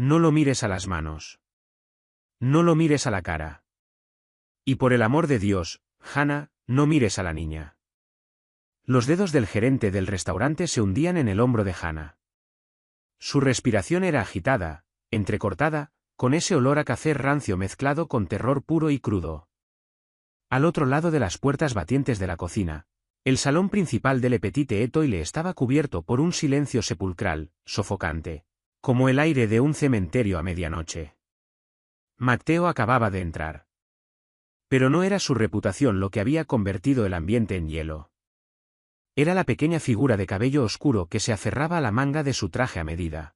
No lo mires a las manos. No lo mires a la cara. Y por el amor de Dios, Hannah, no mires a la niña. Los dedos del gerente del restaurante se hundían en el hombro de Hannah. Su respiración era agitada, entrecortada, con ese olor a café rancio mezclado con terror puro y crudo. Al otro lado de las puertas batientes de la cocina, el salón principal de Le Petit Étoile estaba cubierto por un silencio sepulcral, sofocante, como el aire de un cementerio a medianoche. Matteo acababa de entrar. Pero no era su reputación lo que había convertido el ambiente en hielo. Era la pequeña figura de cabello oscuro que se aferraba a la manga de su traje a medida.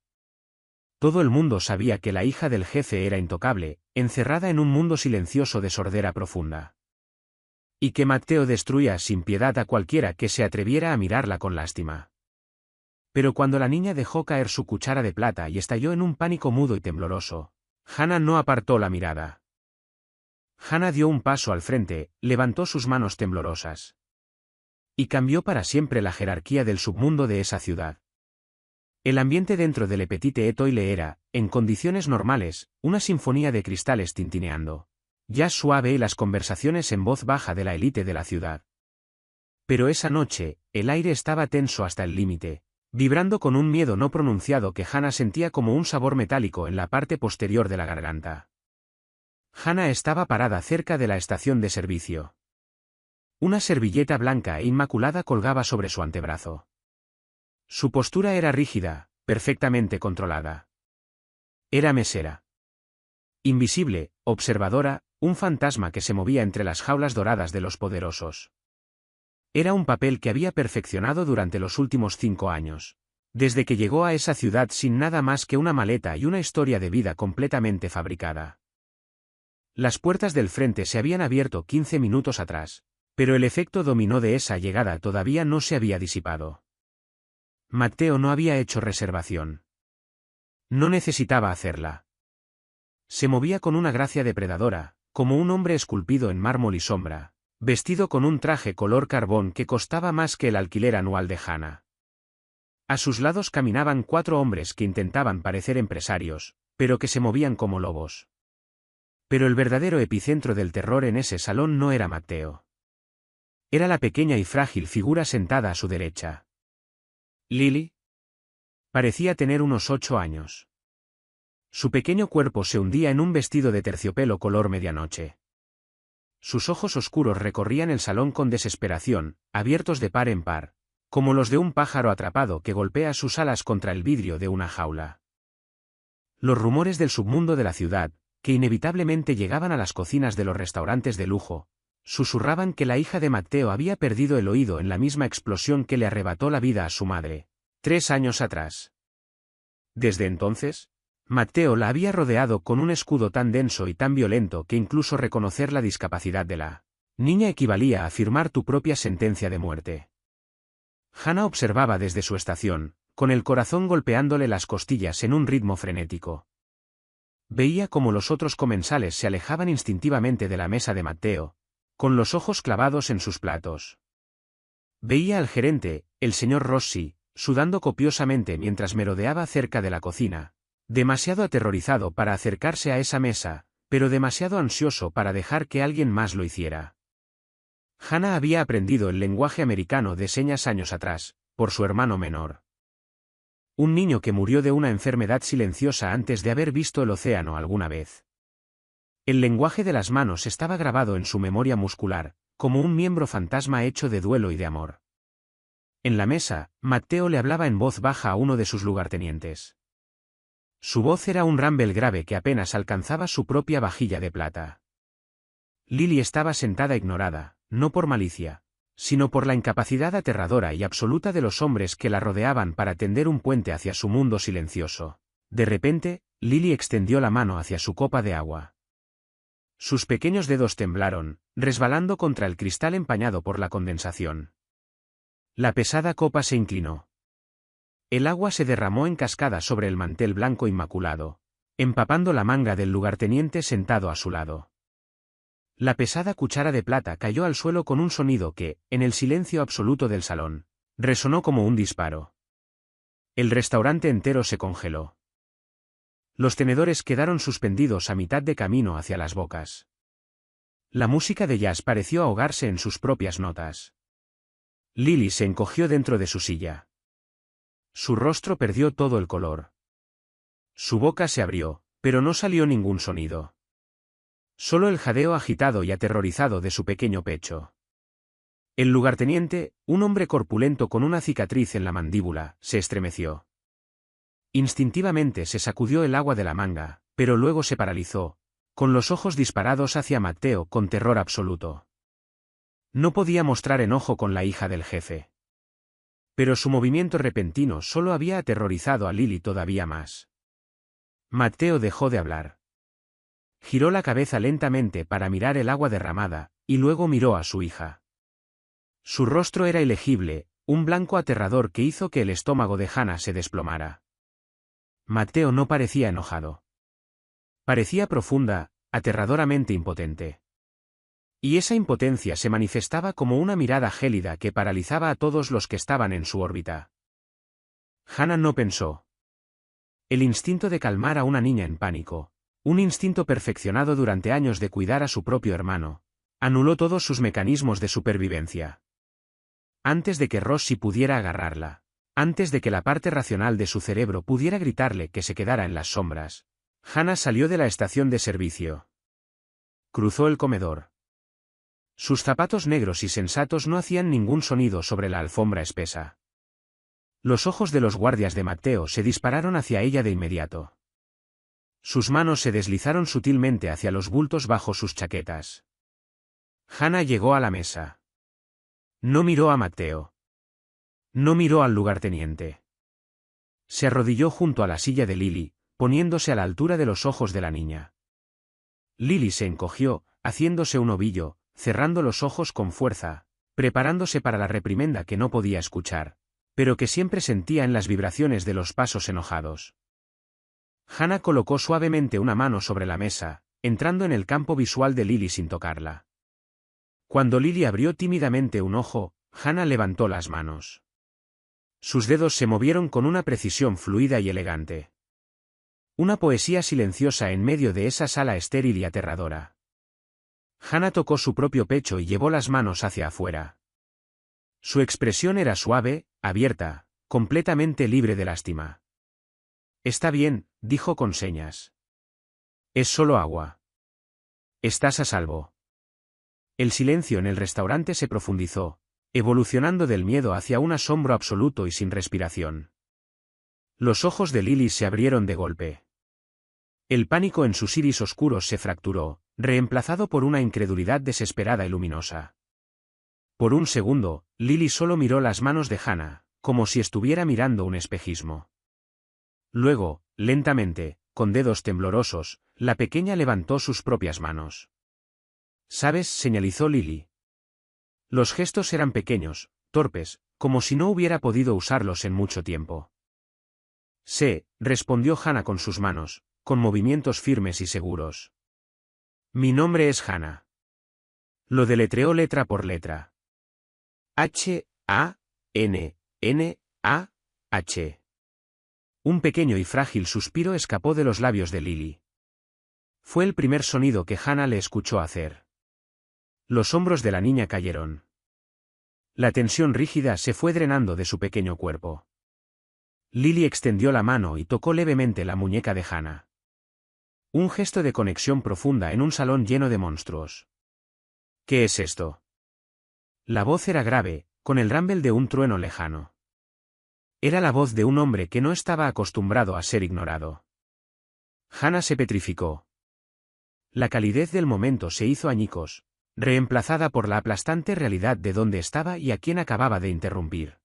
Todo el mundo sabía que la hija del jefe era intocable, encerrada en un mundo silencioso de sordera profunda. Y que Matteo destruía sin piedad a cualquiera que se atreviera a mirarla con lástima. Pero cuando la niña dejó caer su cuchara de plata y estalló en un pánico mudo y tembloroso, Hannah no apartó la mirada. Hannah dio un paso al frente, levantó sus manos temblorosas. Y cambió para siempre la jerarquía del submundo de esa ciudad. El ambiente dentro de Le Petit Étoile era, en condiciones normales, una sinfonía de cristales tintineando. Jazz suave y las conversaciones en voz baja de la élite de la ciudad. Pero esa noche, el aire estaba tenso hasta el límite, vibrando con un miedo no pronunciado que Hannah sentía como un sabor metálico en la parte posterior de la garganta. Hannah estaba parada cerca de la estación de servicio. Una servilleta blanca e inmaculada colgaba sobre su antebrazo. Su postura era rígida, perfectamente controlada. Era mesera. Invisible, observadora, un fantasma que se movía entre las jaulas doradas de los poderosos. Era un papel que había perfeccionado durante los últimos 5 años, desde que llegó a esa ciudad sin nada más que una maleta y una historia de vida completamente fabricada. Las puertas del frente se habían abierto 15 minutos atrás, pero el efecto dominó de esa llegada todavía no se había disipado. Matteo no había hecho reservación. No necesitaba hacerla. Se movía con una gracia depredadora, como un hombre esculpido en mármol y sombra, vestido con un traje color carbón que costaba más que el alquiler anual de Hannah. A sus lados caminaban 4 hombres que intentaban parecer empresarios, pero que se movían como lobos. Pero el verdadero epicentro del terror en ese salón no era Matteo. Era la pequeña y frágil figura sentada a su derecha. Lily parecía tener unos 8 años. Su pequeño cuerpo se hundía en un vestido de terciopelo color medianoche. Sus ojos oscuros recorrían el salón con desesperación, abiertos de par en par, como los de un pájaro atrapado que golpea sus alas contra el vidrio de una jaula. Los rumores del submundo de la ciudad, que inevitablemente llegaban a las cocinas de los restaurantes de lujo, susurraban que la hija de Matteo había perdido el oído en la misma explosión que le arrebató la vida a su madre, 3 años atrás. Desde entonces, Matteo la había rodeado con un escudo tan denso y tan violento que incluso reconocer la discapacidad de la niña equivalía a firmar tu propia sentencia de muerte. Hannah observaba desde su estación, con el corazón golpeándole las costillas en un ritmo frenético. Veía cómo los otros comensales se alejaban instintivamente de la mesa de Matteo, con los ojos clavados en sus platos. Veía al gerente, el señor Rossi, sudando copiosamente mientras merodeaba cerca de la cocina, demasiado aterrorizado para acercarse a esa mesa, pero demasiado ansioso para dejar que alguien más lo hiciera. Hannah había aprendido el lenguaje americano de señas años atrás, por su hermano menor. Un niño que murió de una enfermedad silenciosa antes de haber visto el océano alguna vez. El lenguaje de las manos estaba grabado en su memoria muscular, como un miembro fantasma hecho de duelo y de amor. En la mesa, Matteo le hablaba en voz baja a uno de sus lugartenientes. Su voz era un rumble grave que apenas alcanzaba su propia vajilla de plata. Lily estaba sentada ignorada, no por malicia, sino por la incapacidad aterradora y absoluta de los hombres que la rodeaban para tender un puente hacia su mundo silencioso. De repente, Lily extendió la mano hacia su copa de agua. Sus pequeños dedos temblaron, resbalando contra el cristal empañado por la condensación. La pesada copa se inclinó. El agua se derramó en cascada sobre el mantel blanco inmaculado, empapando la manga del lugarteniente sentado a su lado. La pesada cuchara de plata cayó al suelo con un sonido que, en el silencio absoluto del salón, resonó como un disparo. El restaurante entero se congeló. Los tenedores quedaron suspendidos a mitad de camino hacia las bocas. La música de jazz pareció ahogarse en sus propias notas. Lily se encogió dentro de su silla. Su rostro perdió todo el color. Su boca se abrió, pero no salió ningún sonido. Solo el jadeo agitado y aterrorizado de su pequeño pecho. El lugarteniente, un hombre corpulento con una cicatriz en la mandíbula, se estremeció. Instintivamente se sacudió el agua de la manga, pero luego se paralizó, con los ojos disparados hacia Matteo con terror absoluto. No podía mostrar enojo con la hija del jefe. Pero su movimiento repentino solo había aterrorizado a Lily todavía más. Matteo dejó de hablar. Giró la cabeza lentamente para mirar el agua derramada, y luego miró a su hija. Su rostro era ilegible, un blanco aterrador que hizo que el estómago de Hannah se desplomara. Matteo no parecía enojado. Parecía profunda, aterradoramente impotente. Y esa impotencia se manifestaba como una mirada gélida que paralizaba a todos los que estaban en su órbita. Hannah no pensó. El instinto de calmar a una niña en pánico, un instinto perfeccionado durante años de cuidar a su propio hermano, anuló todos sus mecanismos de supervivencia. Antes de que Rossi pudiera agarrarla, antes de que la parte racional de su cerebro pudiera gritarle que se quedara en las sombras, Hannah salió de la estación de servicio. Cruzó el comedor. Sus zapatos negros y sensatos no hacían ningún sonido sobre la alfombra espesa. Los ojos de los guardias de Matteo se dispararon hacia ella de inmediato. Sus manos se deslizaron sutilmente hacia los bultos bajo sus chaquetas. Hannah llegó a la mesa. No miró a Matteo. No miró al lugarteniente. Se arrodilló junto a la silla de Lily, poniéndose a la altura de los ojos de la niña. Lily se encogió, haciéndose un ovillo, cerrando los ojos con fuerza, preparándose para la reprimenda que no podía escuchar, pero que siempre sentía en las vibraciones de los pasos enojados. Hannah colocó suavemente una mano sobre la mesa, entrando en el campo visual de Lily sin tocarla. Cuando Lily abrió tímidamente un ojo, Hannah levantó las manos. Sus dedos se movieron con una precisión fluida y elegante. Una poesía silenciosa en medio de esa sala estéril y aterradora. Hannah tocó su propio pecho y llevó las manos hacia afuera. Su expresión era suave, abierta, completamente libre de lástima. Está bien, dijo con señas. Es solo agua. Estás a salvo. El silencio en el restaurante se profundizó, evolucionando del miedo hacia un asombro absoluto y sin respiración. Los ojos de Lily se abrieron de golpe. El pánico en sus iris oscuros se fracturó, reemplazado por una incredulidad desesperada y luminosa. Por un segundo, Lily solo miró las manos de Hannah, como si estuviera mirando un espejismo. Luego, lentamente, con dedos temblorosos, la pequeña levantó sus propias manos. ¿Sabes?, señalizó Lily. Los gestos eran pequeños, torpes, como si no hubiera podido usarlos en mucho tiempo. Sé, respondió Hannah con sus manos, con movimientos firmes y seguros. Mi nombre es Hannah. Lo deletreó letra por letra. H-A-N-N-A-H. Un pequeño y frágil suspiro escapó de los labios de Lily. Fue el primer sonido que Hannah le escuchó hacer. Los hombros de la niña cayeron. La tensión rígida se fue drenando de su pequeño cuerpo. Lily extendió la mano y tocó levemente la muñeca de Hannah. Un gesto de conexión profunda en un salón lleno de monstruos. ¿Qué es esto? La voz era grave, con el rumble de un trueno lejano. Era la voz de un hombre que no estaba acostumbrado a ser ignorado. Hannah se petrificó. La calidez del momento se hizo añicos, reemplazada por la aplastante realidad de dónde estaba y a quién acababa de interrumpir.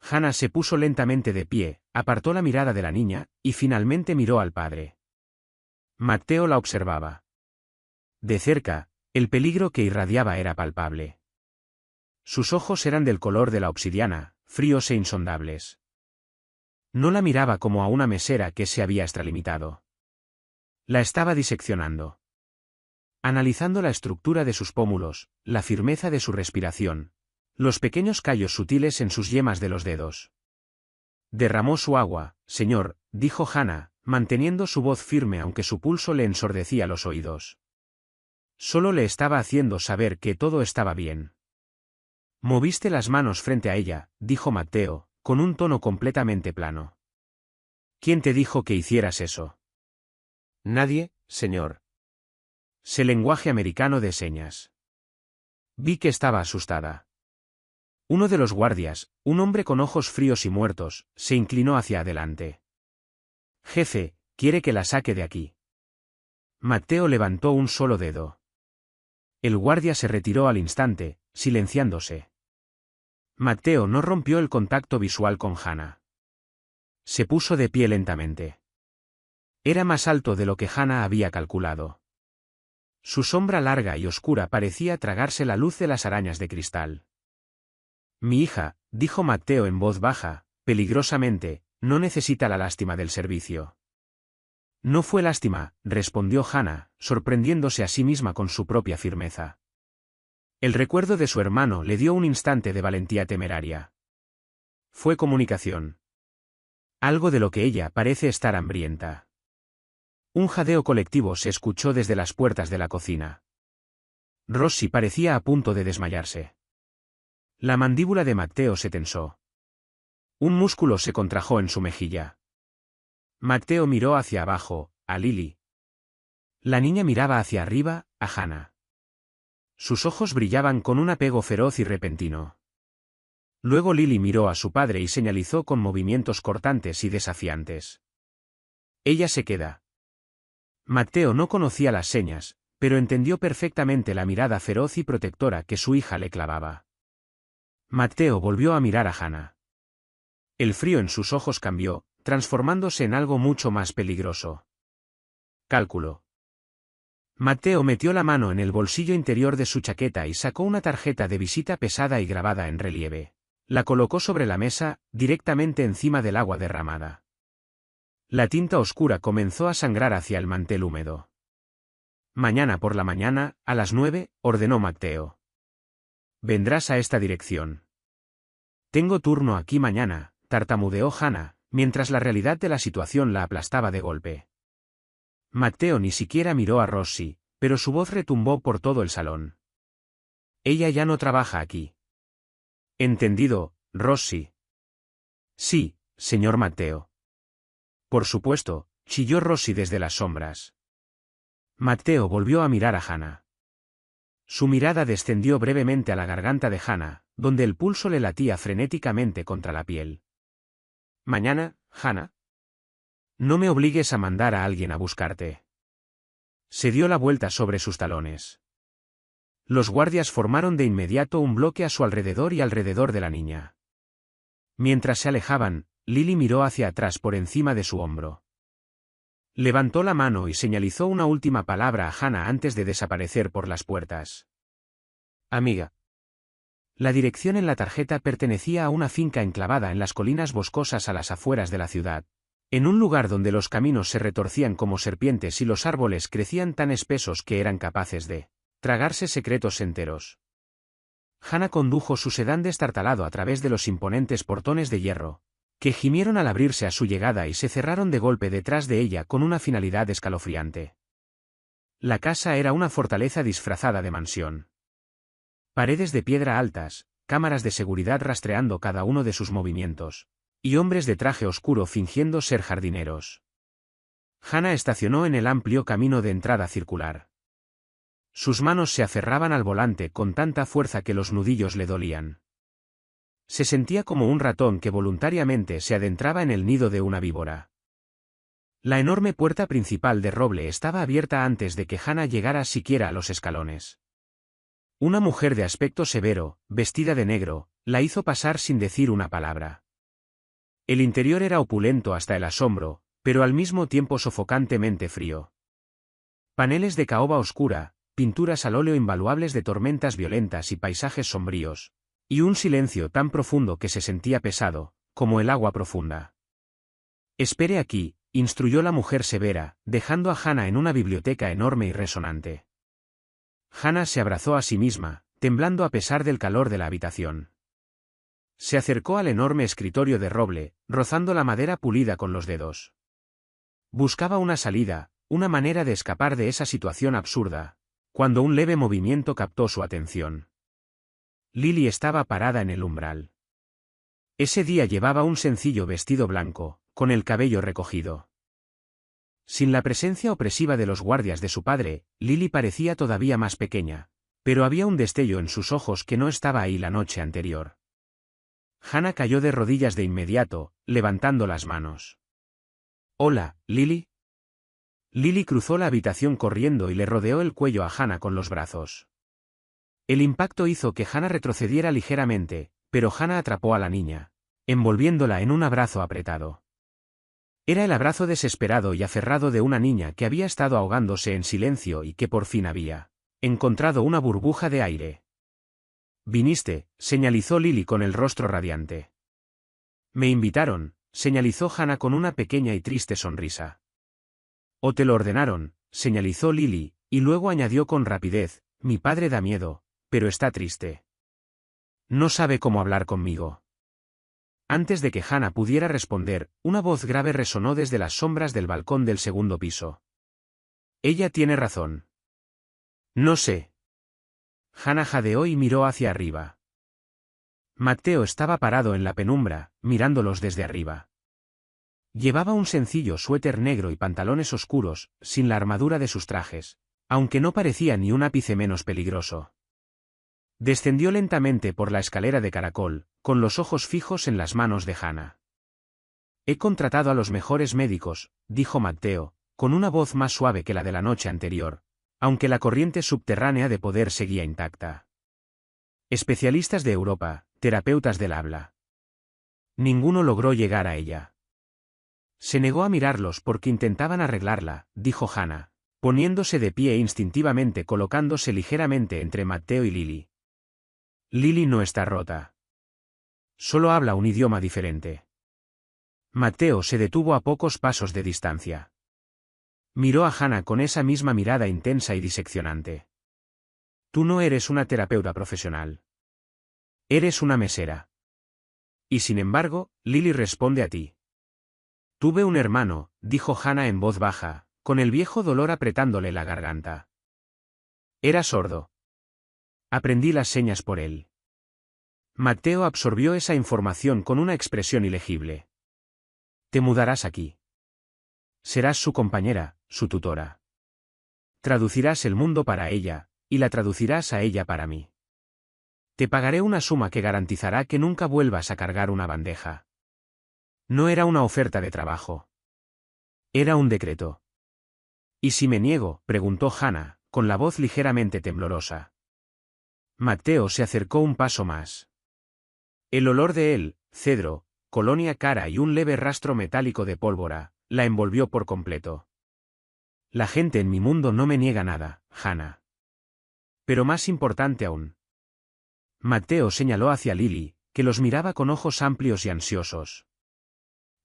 Hannah se puso lentamente de pie, apartó la mirada de la niña, y finalmente miró al padre. Matteo la observaba. De cerca, el peligro que irradiaba era palpable. Sus ojos eran del color de la obsidiana, fríos e insondables. No la miraba como a una mesera que se había extralimitado. La estaba diseccionando. Analizando la estructura de sus pómulos, la firmeza de su respiración, los pequeños callos sutiles en sus yemas de los dedos. Derramó su agua, señor, dijo Hannah, manteniendo su voz firme aunque su pulso le ensordecía los oídos. Solo le estaba haciendo saber que todo estaba bien. Moviste las manos frente a ella, dijo Matteo, con un tono completamente plano. ¿Quién te dijo que hicieras eso? Nadie, señor. Sé lenguaje americano de señas. Vi que estaba asustada. Uno de los guardias, un hombre con ojos fríos y muertos, se inclinó hacia adelante. Jefe, quiere que la saque de aquí. Matteo levantó un solo dedo. El guardia se retiró al instante, silenciándose. Matteo no rompió el contacto visual con Hannah. Se puso de pie lentamente. Era más alto de lo que Hannah había calculado. Su sombra larga y oscura parecía tragarse la luz de las arañas de cristal. Mi hija, dijo Matteo en voz baja, peligrosamente, no necesita la lástima del servicio. No fue lástima, respondió Hannah, sorprendiéndose a sí misma con su propia firmeza. El recuerdo de su hermano le dio un instante de valentía temeraria. Fue comunicación. Algo de lo que ella parece estar hambrienta. Un jadeo colectivo se escuchó desde las puertas de la cocina. Rossi parecía a punto de desmayarse. La mandíbula de Matteo se tensó. Un músculo se contrajo en su mejilla. Matteo miró hacia abajo, a Lily. La niña miraba hacia arriba, a Hannah. Sus ojos brillaban con un apego feroz y repentino. Luego Lily miró a su padre y señalizó con movimientos cortantes y desafiantes. Ella se queda. Matteo no conocía las señas, pero entendió perfectamente la mirada feroz y protectora que su hija le clavaba. Matteo volvió a mirar a Hannah. El frío en sus ojos cambió, transformándose en algo mucho más peligroso. Cálculo. Matteo metió la mano en el bolsillo interior de su chaqueta y sacó una tarjeta de visita pesada y grabada en relieve. La colocó sobre la mesa, directamente encima del agua derramada. La tinta oscura comenzó a sangrar hacia el mantel húmedo. Mañana por la mañana, a las 9, ordenó Matteo. Vendrás a esta dirección. Tengo turno aquí mañana, tartamudeó Hannah, mientras la realidad de la situación la aplastaba de golpe. Matteo ni siquiera miró a Rossi, pero su voz retumbó por todo el salón. Ella ya no trabaja aquí. Entendido, Rossi. Sí, señor Matteo. Por supuesto, chilló Rossi desde las sombras. Matteo volvió a mirar a Hannah. Su mirada descendió brevemente a la garganta de Hannah, donde el pulso le latía frenéticamente contra la piel. Mañana, Hannah. No me obligues a mandar a alguien a buscarte. Se dio la vuelta sobre sus talones. Los guardias formaron de inmediato un bloque a su alrededor y alrededor de la niña. Mientras se alejaban, Lily miró hacia atrás por encima de su hombro. Levantó la mano y señalizó una última palabra a Hannah antes de desaparecer por las puertas. Amiga. La dirección en la tarjeta pertenecía a una finca enclavada en las colinas boscosas a las afueras de la ciudad, en un lugar donde los caminos se retorcían como serpientes y los árboles crecían tan espesos que eran capaces de tragarse secretos enteros. Hannah condujo su sedán destartalado a través de los imponentes portones de hierro, que gimieron al abrirse a su llegada y se cerraron de golpe detrás de ella con una finalidad escalofriante. La casa era una fortaleza disfrazada de mansión. Paredes de piedra altas, cámaras de seguridad rastreando cada uno de sus movimientos, y hombres de traje oscuro fingiendo ser jardineros. Hannah estacionó en el amplio camino de entrada circular. Sus manos se aferraban al volante con tanta fuerza que los nudillos le dolían. Se sentía como un ratón que voluntariamente se adentraba en el nido de una víbora. La enorme puerta principal de roble estaba abierta antes de que Hannah llegara siquiera a los escalones. Una mujer de aspecto severo, vestida de negro, la hizo pasar sin decir una palabra. El interior era opulento hasta el asombro, pero al mismo tiempo sofocantemente frío. Paneles de caoba oscura, pinturas al óleo invaluables de tormentas violentas y paisajes sombríos, y un silencio tan profundo que se sentía pesado, como el agua profunda. Espere aquí, instruyó la mujer severa, dejando a Hannah en una biblioteca enorme y resonante. Hannah se abrazó a sí misma, temblando a pesar del calor de la habitación. Se acercó al enorme escritorio de roble, rozando la madera pulida con los dedos. Buscaba una salida, una manera de escapar de esa situación absurda, cuando un leve movimiento captó su atención. Lily estaba parada en el umbral. Ese día llevaba un sencillo vestido blanco, con el cabello recogido. Sin la presencia opresiva de los guardias de su padre, Lily parecía todavía más pequeña, pero había un destello en sus ojos que no estaba ahí la noche anterior. Hannah cayó de rodillas de inmediato, levantando las manos. «Hola, Lily». Lily cruzó la habitación corriendo y le rodeó el cuello a Hannah con los brazos. El impacto hizo que Hannah retrocediera ligeramente, pero Hannah atrapó a la niña, envolviéndola en un abrazo apretado. Era el abrazo desesperado y aferrado de una niña que había estado ahogándose en silencio y que por fin había encontrado una burbuja de aire. «Viniste», señalizó Lily con el rostro radiante. «Me invitaron», señalizó Hannah con una pequeña y triste sonrisa. «O te lo ordenaron», señalizó Lily, y luego añadió con rapidez, «Mi padre da miedo, pero está triste. No sabe cómo hablar conmigo». Antes de que Hannah pudiera responder, una voz grave resonó desde las sombras del balcón del segundo piso. «Ella tiene razón». «No sé». Hannah jadeó y miró hacia arriba. Matteo estaba parado en la penumbra, mirándolos desde arriba. Llevaba un sencillo suéter negro y pantalones oscuros, sin la armadura de sus trajes, aunque no parecía ni un ápice menos peligroso. Descendió lentamente por la escalera de caracol, con los ojos fijos en las manos de Hannah. «He contratado a los mejores médicos», dijo Matteo, con una voz más suave que la de la noche anterior, aunque la corriente subterránea de poder seguía intacta. «Especialistas de Europa, terapeutas del habla». Ninguno logró llegar a ella. Se negó a mirarlos porque intentaban arreglarla, dijo Hannah, poniéndose de pie e instintivamente colocándose ligeramente entre Matteo y Lily. «Lily no está rota. Solo habla un idioma diferente». Matteo se detuvo a pocos pasos de distancia. Miró a Hannah con esa misma mirada intensa y diseccionante. «Tú no eres una terapeuta profesional. Eres una mesera». «Y sin embargo, Lily responde a ti». «Tuve un hermano», dijo Hannah en voz baja, con el viejo dolor apretándole la garganta. «Era sordo. Aprendí las señas por él». Matteo absorbió esa información con una expresión ilegible. «Te mudarás aquí. Serás su compañera, su tutora. Traducirás el mundo para ella, y la traducirás a ella para mí. Te pagaré una suma que garantizará que nunca vuelvas a cargar una bandeja». No era una oferta de trabajo. Era un decreto. «¿Y si me niego?», preguntó Hannah, con la voz ligeramente temblorosa. Matteo se acercó un paso más. El olor de él, cedro, colonia cara y un leve rastro metálico de pólvora, la envolvió por completo. «La gente en mi mundo no me niega nada, Hannah. Pero más importante aún». Matteo señaló hacia Lily, que los miraba con ojos amplios y ansiosos.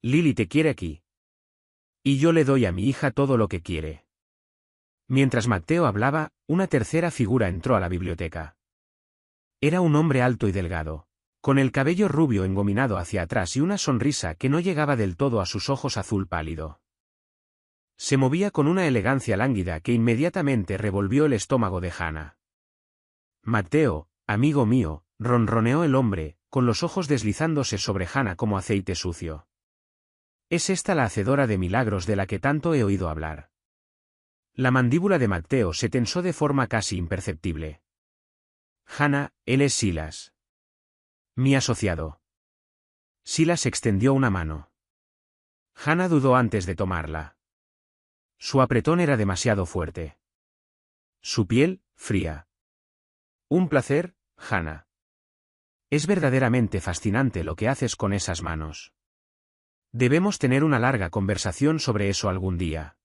«Lily te quiere aquí. Y yo le doy a mi hija todo lo que quiere». Mientras Matteo hablaba, una tercera figura entró a la biblioteca. Era un hombre alto y delgado, con el cabello rubio engominado hacia atrás y una sonrisa que no llegaba del todo a sus ojos azul pálido. Se movía con una elegancia lánguida que inmediatamente revolvió el estómago de Hannah. «Matteo, amigo mío», ronroneó el hombre, con los ojos deslizándose sobre Hannah como aceite sucio. «¿Es esta la hacedora de milagros de la que tanto he oído hablar?». La mandíbula de Matteo se tensó de forma casi imperceptible. «Hannah, él es Silas. Mi asociado». Silas extendió una mano. Hannah dudó antes de tomarla. Su apretón era demasiado fuerte. Su piel, fría. «Un placer, Hannah. Es verdaderamente fascinante lo que haces con esas manos. Debemos tener una larga conversación sobre eso algún día».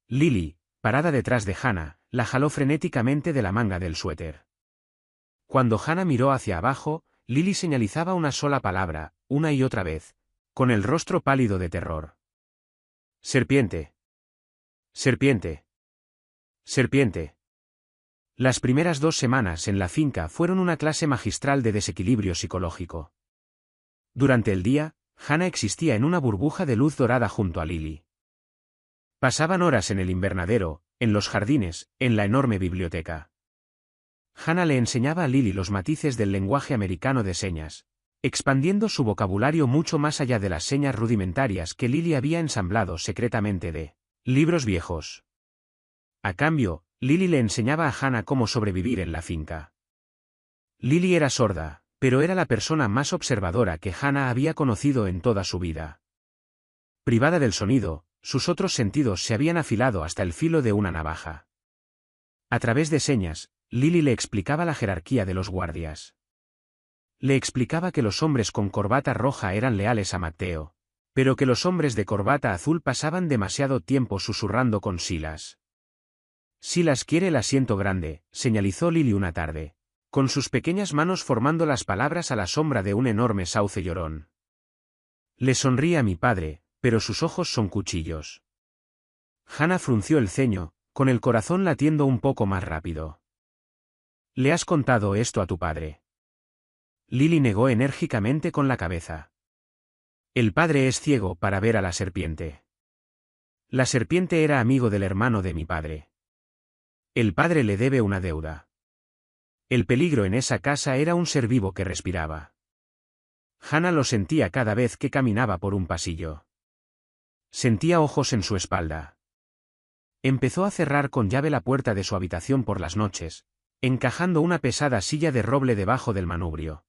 Lily, parada detrás de Hannah, la jaló frenéticamente de la manga del suéter. Cuando Hannah miró hacia abajo, Lily señalizaba una sola palabra, una y otra vez, con el rostro pálido de terror. «Serpiente. Serpiente. Serpiente». Las primeras 2 semanas en la finca fueron una clase magistral de desequilibrio psicológico. Durante el día, Hannah existía en una burbuja de luz dorada junto a Lily. Pasaban horas en el invernadero, en los jardines, en la enorme biblioteca. Hannah le enseñaba a Lily los matices del lenguaje americano de señas, expandiendo su vocabulario mucho más allá de las señas rudimentarias que Lily había ensamblado secretamente de libros viejos. A cambio, Lily le enseñaba a Hannah cómo sobrevivir en la finca. Lily era sorda, pero era la persona más observadora que Hannah había conocido en toda su vida. Privada del sonido, sus otros sentidos se habían afilado hasta el filo de una navaja. A través de señas, Lily le explicaba la jerarquía de los guardias. Le explicaba que los hombres con corbata roja eran leales a Matteo, pero que los hombres de corbata azul pasaban demasiado tiempo susurrando con Silas. Silas quiere el asiento grande, señalizó Lily una tarde, con sus pequeñas manos formando las palabras a la sombra de un enorme sauce llorón. Le sonríe a mi padre, pero sus ojos son cuchillos. Hannah frunció el ceño, con el corazón latiendo un poco más rápido. ¿Le has contado esto a tu padre? Lily negó enérgicamente con la cabeza. El padre es ciego para ver a la serpiente. La serpiente era amigo del hermano de mi padre. El padre le debe una deuda. El peligro en esa casa era un ser vivo que respiraba. Hannah lo sentía cada vez que caminaba por un pasillo. Sentía ojos en su espalda. Empezó a cerrar con llave la puerta de su habitación por las noches, encajando una pesada silla de roble debajo del manubrio.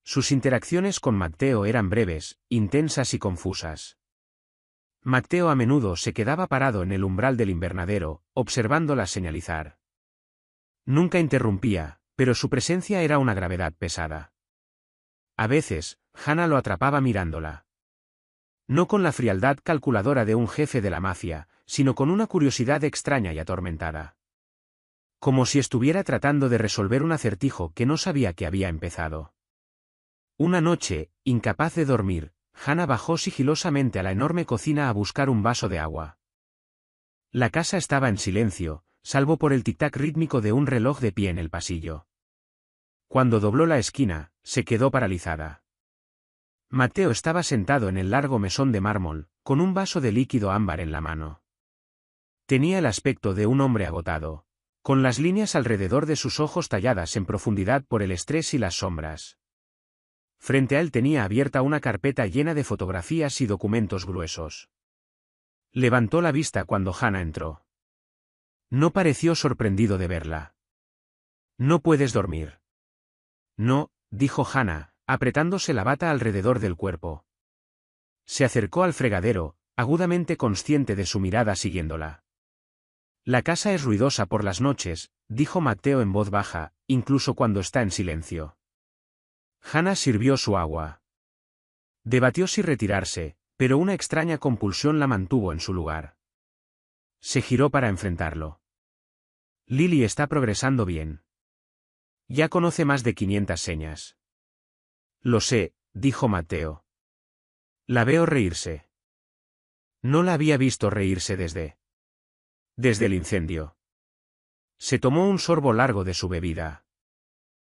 Sus interacciones con Matteo eran breves, intensas y confusas. Matteo a menudo se quedaba parado en el umbral del invernadero, observándola señalizar. Nunca interrumpía, pero su presencia era una gravedad pesada. A veces, Hannah lo atrapaba mirándola. No con la frialdad calculadora de un jefe de la mafia, sino con una curiosidad extraña y atormentada. Como si estuviera tratando de resolver un acertijo que no sabía que había empezado. Una noche, incapaz de dormir, Hannah bajó sigilosamente a la enorme cocina a buscar un vaso de agua. La casa estaba en silencio, salvo por el tic-tac rítmico de un reloj de pie en el pasillo. Cuando dobló la esquina, se quedó paralizada. Matteo estaba sentado en el largo mesón de mármol, con un vaso de líquido ámbar en la mano. Tenía el aspecto de un hombre agotado, con las líneas alrededor de sus ojos talladas en profundidad por el estrés y las sombras. Frente a él tenía abierta una carpeta llena de fotografías y documentos gruesos. Levantó la vista cuando Hannah entró. No pareció sorprendido de verla. «¿No puedes dormir?» «No», dijo Hannah, apretándose la bata alrededor del cuerpo. Se acercó al fregadero, agudamente consciente de su mirada siguiéndola. «La casa es ruidosa por las noches», dijo Matteo en voz baja, incluso cuando está en silencio. Hannah sirvió su agua. Debatió si retirarse, pero una extraña compulsión la mantuvo en su lugar. Se giró para enfrentarlo. «Lily está progresando bien. Ya conoce más de 500 señas». «Lo sé», dijo Matteo. «La veo reírse». No la había visto reírse desde el incendio. Se tomó un sorbo largo de su bebida.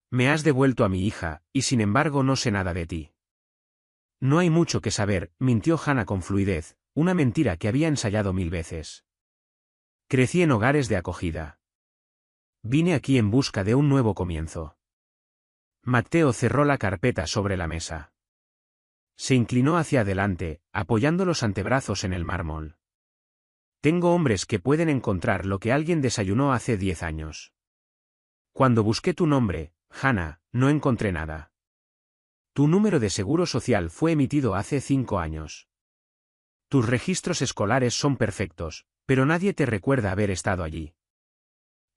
«Me has devuelto a mi hija, y sin embargo no sé nada de ti». «No hay mucho que saber», mintió Hannah con fluidez, una mentira que había ensayado 1000 veces. «Crecí en hogares de acogida. Vine aquí en busca de un nuevo comienzo». Matteo cerró la carpeta sobre la mesa. Se inclinó hacia adelante, apoyando los antebrazos en el mármol. «Tengo hombres que pueden encontrar lo que alguien desayunó hace 10 años. Cuando busqué tu nombre, Hannah, no encontré nada. Tu número de seguro social fue emitido hace 5 años. Tus registros escolares son perfectos, pero nadie te recuerda haber estado allí.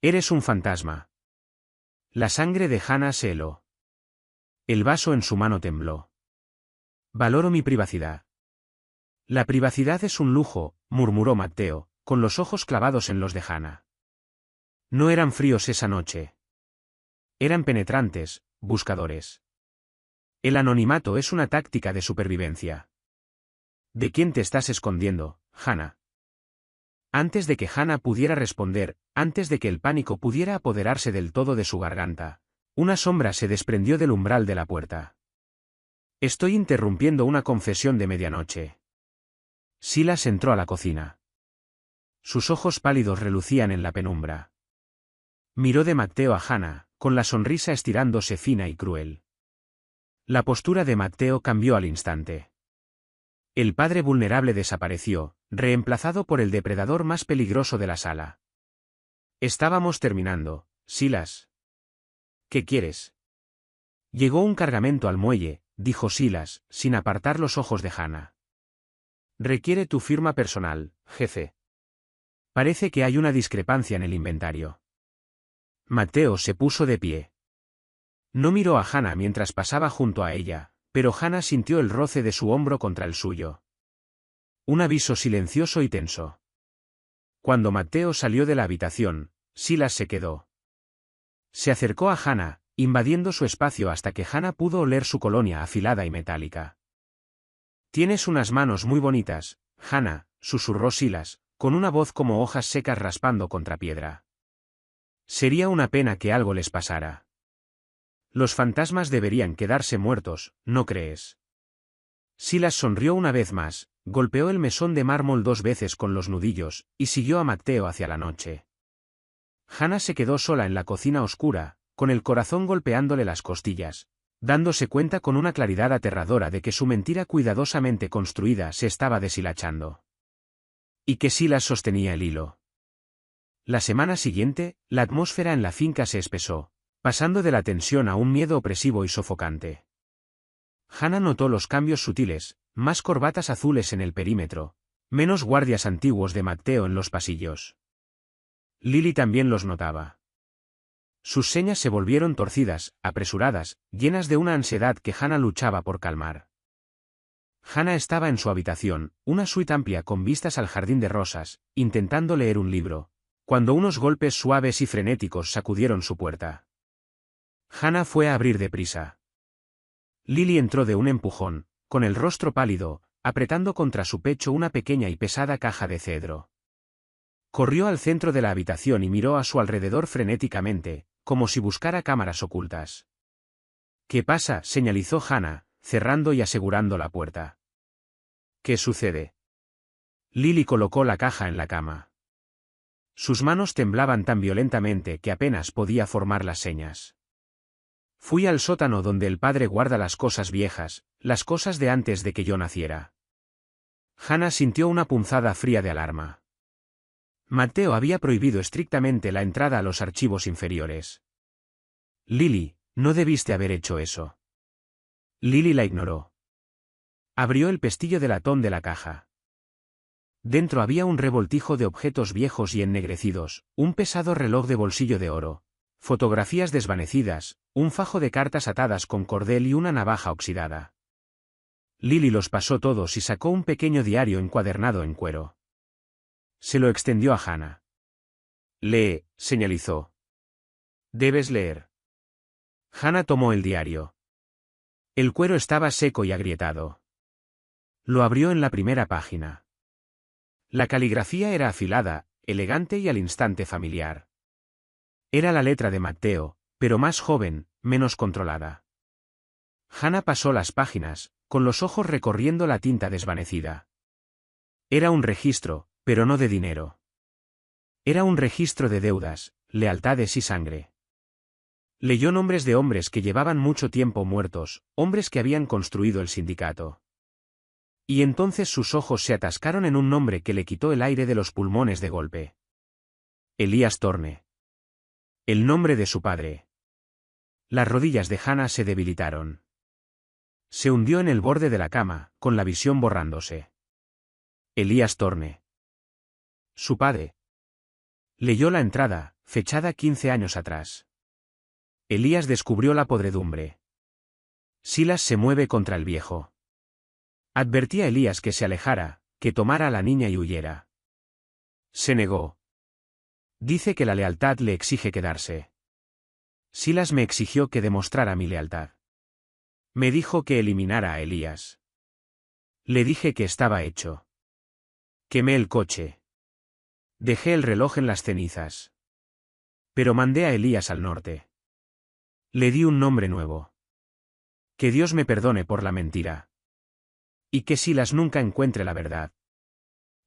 Eres un fantasma». La sangre de Hannah se heló. El vaso en su mano tembló. «Valoro mi privacidad». «La privacidad es un lujo», murmuró Matteo, con los ojos clavados en los de Hannah. No eran fríos esa noche. Eran penetrantes, buscadores. El anonimato es una táctica de supervivencia. «¿De quién te estás escondiendo, Hannah?» Antes de que Hannah pudiera responder, antes de que el pánico pudiera apoderarse del todo de su garganta, una sombra se desprendió del umbral de la puerta. «Estoy interrumpiendo una confesión de medianoche». Silas entró a la cocina. sus ojos pálidos relucían en la penumbra. Miró de Matteo a Hannah, con la sonrisa estirándose fina y cruel. La postura de Matteo cambió al instante. El padre vulnerable desapareció, reemplazado por el depredador más peligroso de la sala. Estábamos terminando, Silas. ¿Qué quieres? Llegó un cargamento al muelle, dijo Silas, sin apartar los ojos de Hannah. Requiere tu firma personal, jefe. Parece que hay una discrepancia en el inventario. Matteo se puso de pie. No miró a Hannah mientras pasaba junto a ella, pero Hannah sintió el roce de su hombro contra el suyo. Un aviso silencioso y tenso. Cuando Matteo salió de la habitación, Silas se quedó. Se acercó a Hannah, invadiendo su espacio hasta que Hannah pudo oler su colonia afilada y metálica. Tienes unas manos muy bonitas, Hannah, susurró Silas, con una voz como hojas secas raspando contra piedra. Sería una pena que algo les pasara. Los fantasmas deberían quedarse muertos, ¿no crees? Silas sonrió una vez más, golpeó el mesón de mármol 2 veces con los nudillos, y siguió a Matteo hacia la noche. Hannah se quedó sola en la cocina oscura, con el corazón golpeándole las costillas, dándose cuenta con una claridad aterradora de que su mentira cuidadosamente construida se estaba deshilachando. Y que Silas sostenía el hilo. La semana siguiente, la atmósfera en la finca se espesó, pasando de la tensión a un miedo opresivo y sofocante. Hannah notó los cambios sutiles, más corbatas azules en el perímetro, menos guardias antiguos de Matteo en los pasillos. Lily también los notaba. Sus señas se volvieron torcidas, apresuradas, llenas de una ansiedad que Hannah luchaba por calmar. Hannah estaba en su habitación, una suite amplia con vistas al jardín de rosas, intentando leer un libro, cuando unos golpes suaves y frenéticos sacudieron su puerta. Hannah fue a abrir deprisa. Lily entró de un empujón, con el rostro pálido, apretando contra su pecho una pequeña y pesada caja de cedro. Corrió al centro de la habitación y miró a su alrededor frenéticamente, como si buscara cámaras ocultas. ¿Qué pasa?, señalizó Hannah, cerrando y asegurando la puerta. ¿Qué sucede? Lily colocó la caja en la cama. Sus manos temblaban tan violentamente que apenas podía formar las señas. Fui al sótano donde el padre guarda las cosas viejas, las cosas de antes de que yo naciera. Hannah sintió una punzada fría de alarma. Matteo había prohibido estrictamente la entrada a los archivos inferiores. Lily, no debiste haber hecho eso. Lily la ignoró. Abrió el pestillo de latón de la caja. Dentro había un revoltijo de objetos viejos y ennegrecidos, un pesado reloj de bolsillo de oro, fotografías desvanecidas, un fajo de cartas atadas con cordel y una navaja oxidada. Lily los pasó todos y sacó un pequeño diario encuadernado en cuero. Se lo extendió a Hannah. Lee, señalizó. Debes leer. Hannah tomó el diario. El cuero estaba seco y agrietado. Lo abrió en la primera página. La caligrafía era afilada, elegante y al instante familiar. Era la letra de Matteo, pero más joven, menos controlada. Hannah pasó las páginas, con los ojos recorriendo la tinta desvanecida. Era un registro, pero no de dinero. Era un registro de deudas, lealtades y sangre. Leyó nombres de hombres que llevaban mucho tiempo muertos, hombres que habían construido el sindicato. Y entonces sus ojos se atascaron en un nombre que le quitó el aire de los pulmones de golpe. Elías Thorne. El nombre de su padre. Las rodillas de Hannah se debilitaron. Se hundió en el borde de la cama, con la visión borrándose. Elías Thorne. Su padre. Leyó la entrada, fechada 15 años atrás. Elías descubrió la podredumbre. Silas se mueve contra el viejo. Advertí a Elías que se alejara, que tomara a la niña y huyera. Se negó. Dice que la lealtad le exige quedarse. Silas me exigió que demostrara mi lealtad. Me dijo que eliminara a Elías. Le dije que estaba hecho. Quemé el coche. Dejé el reloj en las cenizas. Pero mandé a Elías al norte. Le di un nombre nuevo. Que Dios me perdone por la mentira. Y que Silas nunca encuentre la verdad.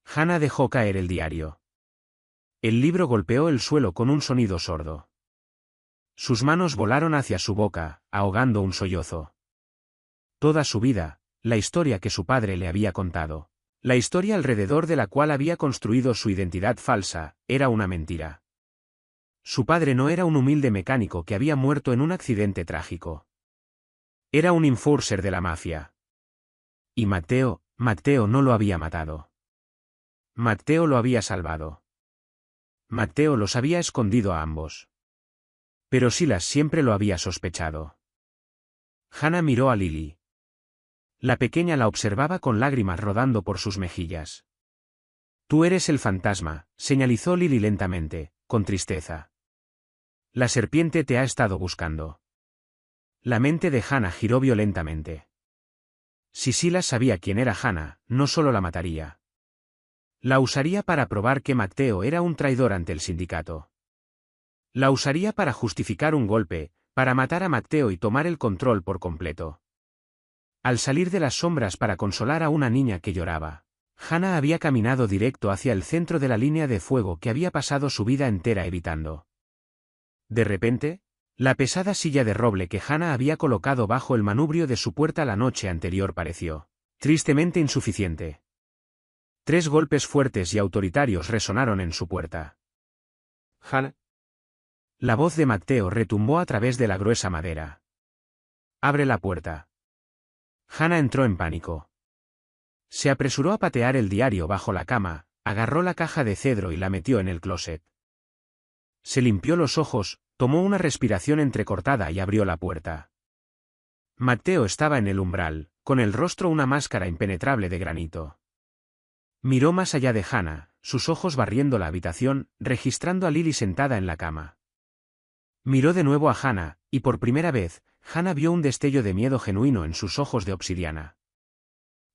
Hannah dejó caer el diario. El libro golpeó el suelo con un sonido sordo. Sus manos volaron hacia su boca, ahogando un sollozo. Toda su vida, la historia que su padre le había contado, la historia alrededor de la cual había construido su identidad falsa, era una mentira. Su padre no era un humilde mecánico que había muerto en un accidente trágico. Era un enforcer de la mafia. Y Matteo no lo había matado. Matteo lo había salvado. Matteo los había escondido a ambos. Pero Silas siempre lo había sospechado. Hannah miró a Lily. La pequeña la observaba con lágrimas rodando por sus mejillas. Tú eres el fantasma, señalizó Lily lentamente, con tristeza. La serpiente te ha estado buscando. La mente de Hannah giró violentamente. Si Silas sabía quién era Hannah, no solo la mataría. La usaría para probar que Matteo era un traidor ante el sindicato. La usaría para justificar un golpe, para matar a Matteo y tomar el control por completo. Al salir de las sombras para consolar a una niña que lloraba, Hannah había caminado directo hacia el centro de la línea de fuego que había pasado su vida entera evitando. De repente, la pesada silla de roble que Hannah había colocado bajo el manubrio de su puerta la noche anterior pareció, tristemente insuficiente. 3 golpes fuertes y autoritarios resonaron en su puerta. Hannah. La voz de Matteo retumbó a través de la gruesa madera. Abre la puerta. Hannah entró en pánico. Se apresuró a patear el diario bajo la cama, agarró la caja de cedro y la metió en el closet. Se limpió los ojos, tomó una respiración entrecortada y abrió la puerta. Matteo estaba en el umbral, con el rostro una máscara impenetrable de granito. Miró más allá de Hannah, sus ojos barriendo la habitación, registrando a Lily sentada en la cama. Miró de nuevo a Hannah, y por primera vez, Hannah vio un destello de miedo genuino en sus ojos de obsidiana.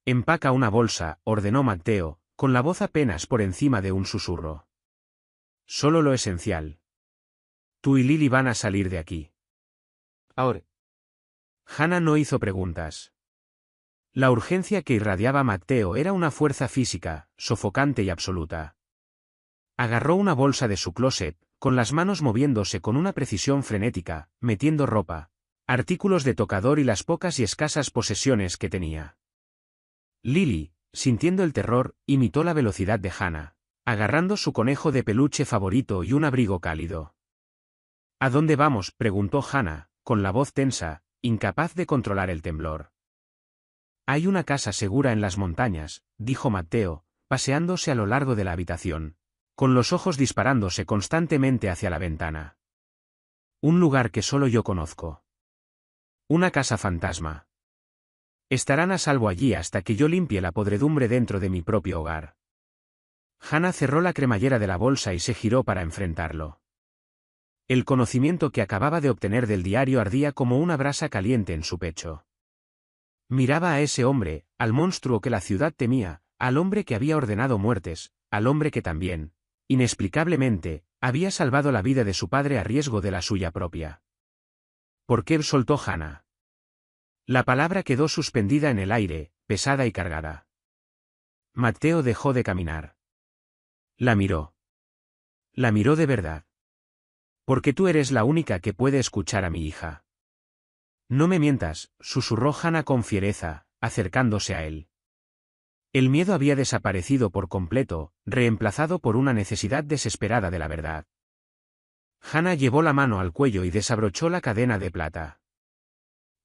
Empaca una bolsa, ordenó Matteo, con la voz apenas por encima de un susurro. Solo lo esencial. Tú y Lily van a salir de aquí. Ahora. Hannah no hizo preguntas. La urgencia que irradiaba Matteo era una fuerza física, sofocante y absoluta. Agarró una bolsa de su closet, con las manos moviéndose con una precisión frenética, metiendo ropa, artículos de tocador y las pocas y escasas posesiones que tenía. Lily, sintiendo el terror, imitó la velocidad de Hannah, agarrando su conejo de peluche favorito y un abrigo cálido. ¿A dónde vamos?, preguntó Hannah, con la voz tensa, incapaz de controlar el temblor. Hay una casa segura en las montañas, dijo Matteo, paseándose a lo largo de la habitación, con los ojos disparándose constantemente hacia la ventana. Un lugar que solo yo conozco. Una casa fantasma. Estarán a salvo allí hasta que yo limpie la podredumbre dentro de mi propio hogar. Hannah cerró la cremallera de la bolsa y se giró para enfrentarlo. El conocimiento que acababa de obtener del diario ardía como una brasa caliente en su pecho. Miraba a ese hombre, al monstruo que la ciudad temía, al hombre que había ordenado muertes, al hombre que también, inexplicablemente, había salvado la vida de su padre a riesgo de la suya propia. ¿Por qué?, soltó Hannah. La palabra quedó suspendida en el aire, pesada y cargada. Matteo dejó de caminar. La miró. La miró de verdad. Porque tú eres la única que puede escuchar a mi hija. No me mientas, susurró Hannah con fiereza, acercándose a él. El miedo había desaparecido por completo, reemplazado por una necesidad desesperada de la verdad. Hannah llevó la mano al cuello y desabrochó la cadena de plata.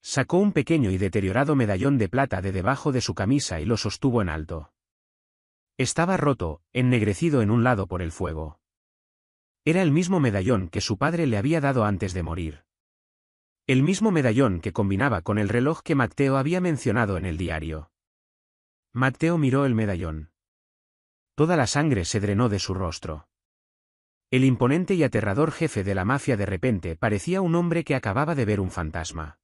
Sacó un pequeño y deteriorado medallón de plata de debajo de su camisa y lo sostuvo en alto. Estaba roto, ennegrecido en un lado por el fuego. Era el mismo medallón que su padre le había dado antes de morir. El mismo medallón que combinaba con el reloj que Matteo había mencionado en el diario. Matteo miró el medallón. Toda la sangre se drenó de su rostro. El imponente y aterrador jefe de la mafia de repente parecía un hombre que acababa de ver un fantasma.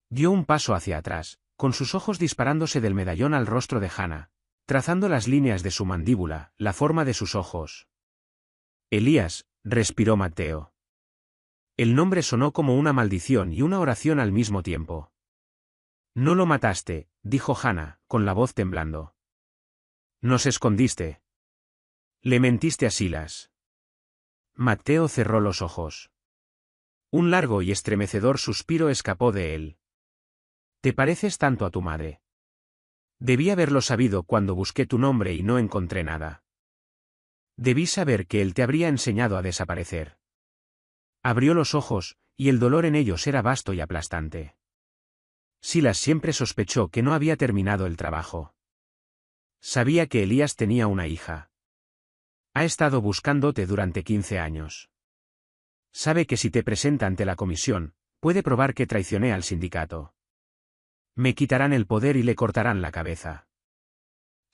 Dio un paso hacia atrás, con sus ojos disparándose del medallón al rostro de Hannah, trazando las líneas de su mandíbula, la forma de sus ojos. Elías, respiró Matteo. El nombre sonó como una maldición y una oración al mismo tiempo. No lo mataste, dijo Hannah, con la voz temblando. Nos escondiste. Le mentiste a Silas. Mateo cerró los ojos. Un largo y estremecedor suspiro escapó de él. Te pareces tanto a tu madre. Debí haberlo sabido cuando busqué tu nombre y no encontré nada. Debí saber que él te habría enseñado a desaparecer. Abrió los ojos, y el dolor en ellos era vasto y aplastante. Silas siempre sospechó que no había terminado el trabajo. Sabía que Elías tenía una hija. Ha estado buscándote durante 15 años. Sabe que si te presenta ante la comisión, puede probar que traicioné al sindicato. Me quitarán el poder y le cortarán la cabeza.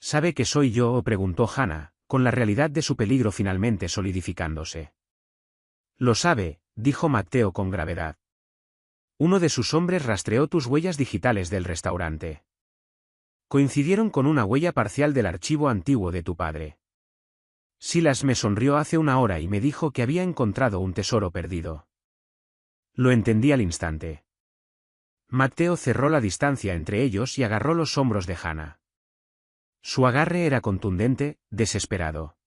¿Sabe que soy yo? Preguntó Hannah, con la realidad de su peligro finalmente solidificándose. Lo sabe, dijo Mateo con gravedad. Uno de sus hombres rastreó tus huellas digitales del restaurante. Coincidieron con una huella parcial del archivo antiguo de tu padre. Silas me sonrió hace una hora y me dijo que había encontrado un tesoro perdido. Lo entendí al instante. Mateo cerró la distancia entre ellos y agarró los hombros de Hannah. Su agarre era contundente, desesperado.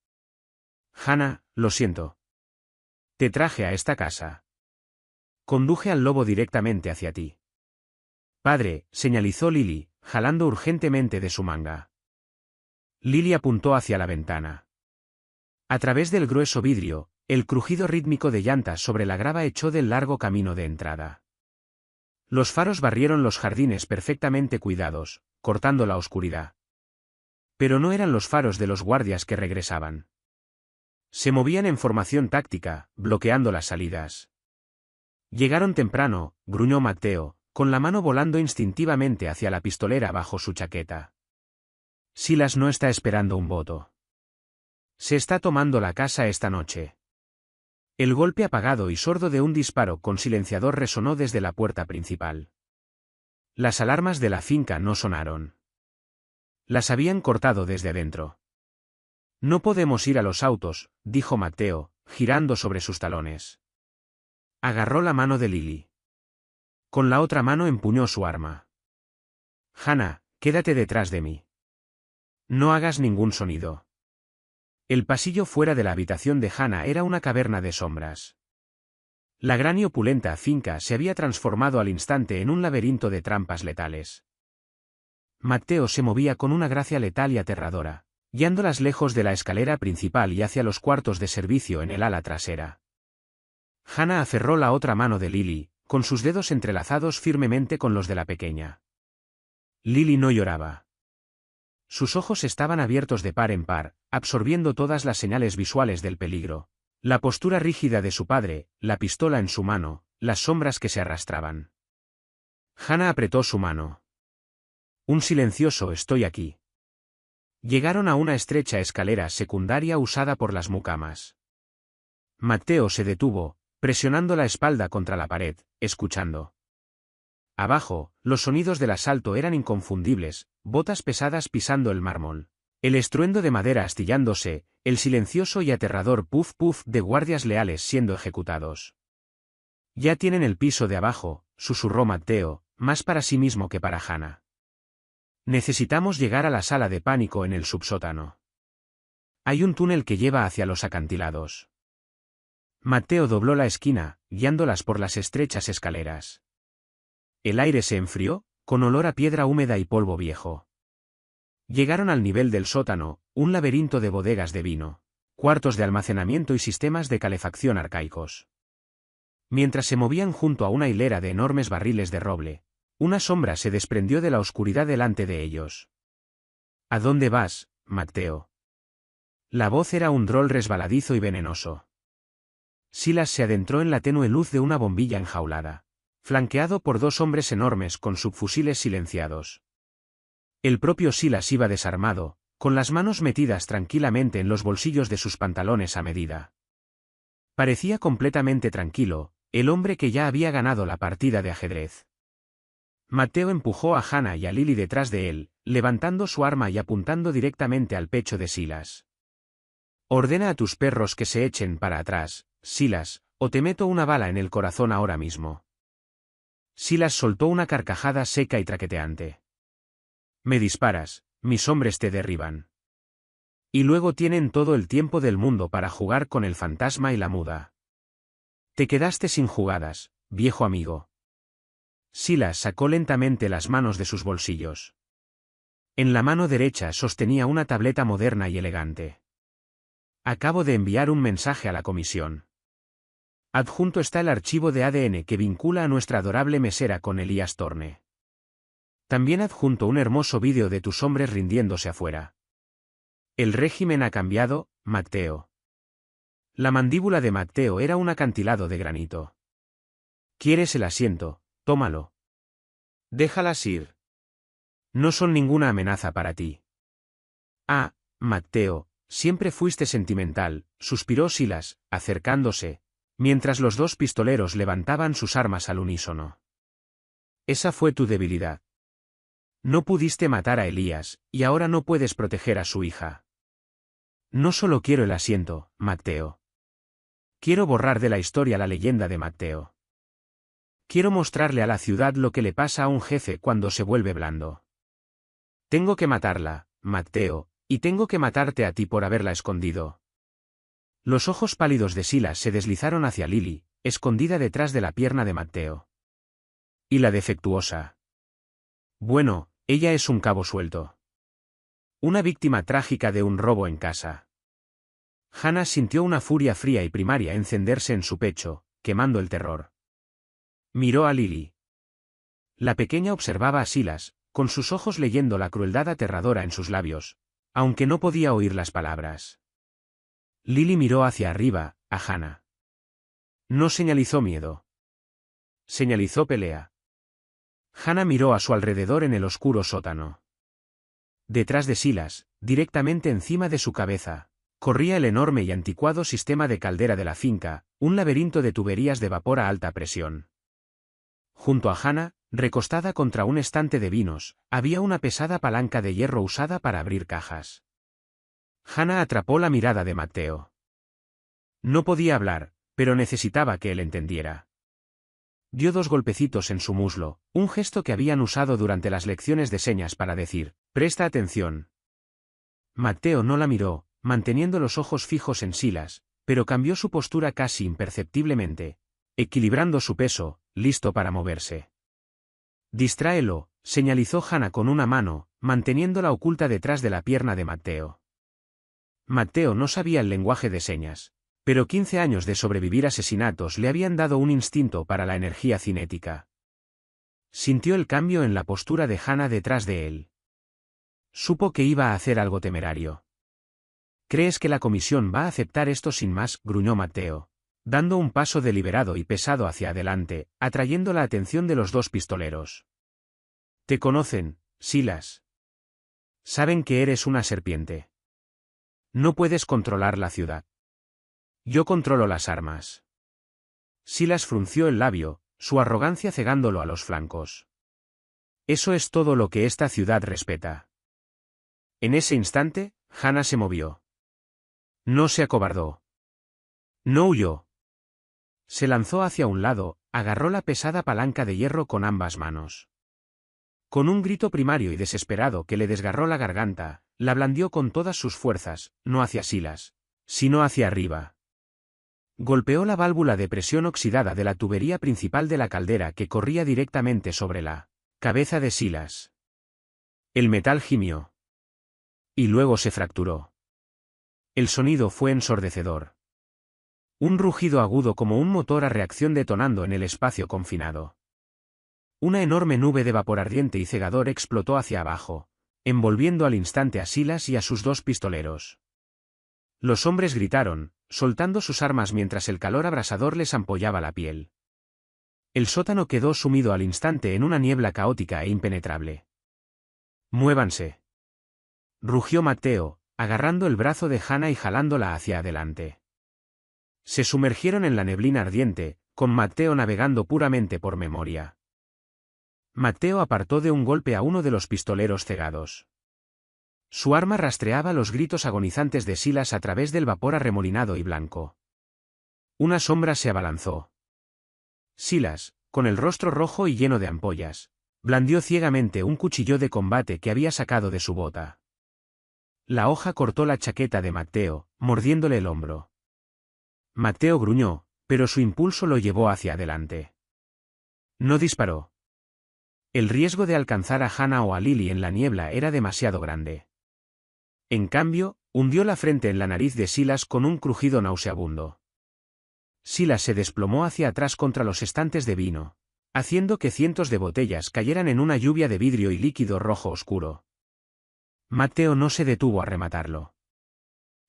Hannah, lo siento. Te traje a esta casa. Conduje al lobo directamente hacia ti. Padre, señalizó Lily, jalando urgentemente de su manga. Lily apuntó hacia la ventana. A través del grueso vidrio, el crujido rítmico de llantas sobre la grava echó del largo camino de entrada. Los faros barrieron los jardines perfectamente cuidados, cortando la oscuridad. Pero no eran los faros de los guardias que regresaban. Se movían en formación táctica, bloqueando las salidas. Llegaron temprano, gruñó Mateo, con la mano volando instintivamente hacia la pistolera bajo su chaqueta. Silas no está esperando un voto. Se está tomando la casa esta noche. El golpe apagado y sordo de un disparo con silenciador resonó desde la puerta principal. Las alarmas de la finca no sonaron. Las habían cortado desde dentro. No podemos ir a los autos, dijo Mateo, girando sobre sus talones. Agarró la mano de Lily. Con la otra mano empuñó su arma. Hannah, quédate detrás de mí. No hagas ningún sonido. El pasillo fuera de la habitación de Hannah era una caverna de sombras. La gran y opulenta finca se había transformado al instante en un laberinto de trampas letales. Mateo se movía con una gracia letal y aterradora, guiándolas lejos de la escalera principal y hacia los cuartos de servicio en el ala trasera. Hannah aferró la otra mano de Lily, con sus dedos entrelazados firmemente con los de la pequeña. Lily no lloraba. Sus ojos estaban abiertos de par en par, absorbiendo todas las señales visuales del peligro. La postura rígida de su padre, la pistola en su mano, las sombras que se arrastraban. Hannah apretó su mano. Un silencioso estoy aquí. Llegaron a una estrecha escalera secundaria usada por las mucamas. Mateo se detuvo, presionando la espalda contra la pared, escuchando. Abajo, los sonidos del asalto eran inconfundibles, botas pesadas pisando el mármol, el estruendo de madera astillándose, el silencioso y aterrador puff puff de guardias leales siendo ejecutados. Ya tienen el piso de abajo, susurró Mateo, más para sí mismo que para Hannah. Necesitamos llegar a la sala de pánico en el subsótano. Hay un túnel que lleva hacia los acantilados. Mateo dobló la esquina, guiándolas por las estrechas escaleras. El aire se enfrió, con olor a piedra húmeda y polvo viejo. Llegaron al nivel del sótano, un laberinto de bodegas de vino, cuartos de almacenamiento y sistemas de calefacción arcaicos. Mientras se movían junto a una hilera de enormes barriles de roble, una sombra se desprendió de la oscuridad delante de ellos. ¿A dónde vas, Mateo? La voz era un drol resbaladizo y venenoso. Silas se adentró en la tenue luz de una bombilla enjaulada, flanqueado por dos hombres enormes con subfusiles silenciados. El propio Silas iba desarmado, con las manos metidas tranquilamente en los bolsillos de sus pantalones a medida. Parecía completamente tranquilo, el hombre que ya había ganado la partida de ajedrez. Mateo empujó a Hannah y a Lily detrás de él, levantando su arma y apuntando directamente al pecho de Silas. Ordena a tus perros que se echen para atrás, Silas, o te meto una bala en el corazón ahora mismo. Silas soltó una carcajada seca y traqueteante. Me disparas, mis hombres te derriban. Y luego tienen todo el tiempo del mundo para jugar con el fantasma y la muda. Te quedaste sin jugadas, viejo amigo. Silas sacó lentamente las manos de sus bolsillos. En la mano derecha sostenía una tableta moderna y elegante. Acabo de enviar un mensaje a la comisión. Adjunto está el archivo de ADN que vincula a nuestra adorable mesera con Elías Thorne. También adjunto un hermoso vídeo de tus hombres rindiéndose afuera. El régimen ha cambiado, Matteo. La mandíbula de Matteo era un acantilado de granito. ¿Quieres el asiento? Tómalo. Déjalas ir. No son ninguna amenaza para ti. Ah, Matteo, siempre fuiste sentimental, suspiró Silas, acercándose, mientras los dos pistoleros levantaban sus armas al unísono. Esa fue tu debilidad. No pudiste matar a Elías, y ahora no puedes proteger a su hija. No solo quiero el asiento, Matteo. Quiero borrar de la historia la leyenda de Matteo. Quiero mostrarle a la ciudad lo que le pasa a un jefe cuando se vuelve blando. Tengo que matarla, Matteo, y tengo que matarte a ti por haberla escondido. Los ojos pálidos de Silas se deslizaron hacia Lily, escondida detrás de la pierna de Matteo. ¿Y la defectuosa? Bueno, ella es un cabo suelto. Una víctima trágica de un robo en casa. Hannah sintió una furia fría y primaria encenderse en su pecho, quemando el terror. Miró a Lily. La pequeña observaba a Silas, con sus ojos leyendo la crueldad aterradora en sus labios, aunque no podía oír las palabras. Lily miró hacia arriba, a Hannah. No señalizó miedo. Señalizó pelea. Hannah miró a su alrededor en el oscuro sótano. Detrás de Silas, directamente encima de su cabeza, corría el enorme y anticuado sistema de caldera de la finca, un laberinto de tuberías de vapor a alta presión. Junto a Hannah, recostada contra un estante de vinos, había una pesada palanca de hierro usada para abrir cajas. Hannah atrapó la mirada de Matteo. No podía hablar, pero necesitaba que él entendiera. Dio 2 golpecitos en su muslo, un gesto que habían usado durante las lecciones de señas para decir, «Presta atención». Matteo no la miró, manteniendo los ojos fijos en Silas, pero cambió su postura casi imperceptiblemente, equilibrando su peso, listo para moverse. «Distráelo», señalizó Hannah con una mano, manteniéndola oculta detrás de la pierna de Matteo. Matteo no sabía el lenguaje de señas, pero 15 años de sobrevivir asesinatos le habían dado un instinto para la energía cinética. Sintió el cambio en la postura de Hannah detrás de él. Supo que iba a hacer algo temerario. ¿Crees que la comisión va a aceptar esto sin más?, gruñó Matteo, dando un paso deliberado y pesado hacia adelante, atrayendo la atención de los 2 pistoleros. Te conocen, Silas. Saben que eres una serpiente. No puedes controlar la ciudad. Yo controlo las armas. Silas frunció el labio, su arrogancia cegándolo a los flancos. Eso es todo lo que esta ciudad respeta. En ese instante, Hannah se movió. No se acobardó. No huyó. Se lanzó hacia un lado, agarró la pesada palanca de hierro con ambas manos. Con un grito primario y desesperado que le desgarró la garganta, la blandió con todas sus fuerzas, no hacia Silas, sino hacia arriba. Golpeó la válvula de presión oxidada de la tubería principal de la caldera que corría directamente sobre la cabeza de Silas. El metal gimió. Y luego se fracturó. El sonido fue ensordecedor. Un rugido agudo como un motor a reacción detonando en el espacio confinado. Una enorme nube de vapor ardiente y cegador explotó hacia abajo, envolviendo al instante a Silas y a sus 2 pistoleros. Los hombres gritaron, soltando sus armas mientras el calor abrasador les ampollaba la piel. El sótano quedó sumido al instante en una niebla caótica e impenetrable. «Muévanse», rugió Matteo, agarrando el brazo de Hannah y jalándola hacia adelante. Se sumergieron en la neblina ardiente, con Matteo navegando puramente por memoria. Matteo apartó de un golpe a uno de los pistoleros cegados. Su arma rastreaba los gritos agonizantes de Silas a través del vapor arremolinado y blanco. Una sombra se abalanzó. Silas, con el rostro rojo y lleno de ampollas, blandió ciegamente un cuchillo de combate que había sacado de su bota. La hoja cortó la chaqueta de Matteo, mordiéndole el hombro. Matteo gruñó, pero su impulso lo llevó hacia adelante. No disparó. El riesgo de alcanzar a Hannah o a Lily en la niebla era demasiado grande. En cambio, hundió la frente en la nariz de Silas con un crujido nauseabundo. Silas se desplomó hacia atrás contra los estantes de vino, haciendo que cientos de botellas cayeran en una lluvia de vidrio y líquido rojo oscuro. Matteo no se detuvo a rematarlo.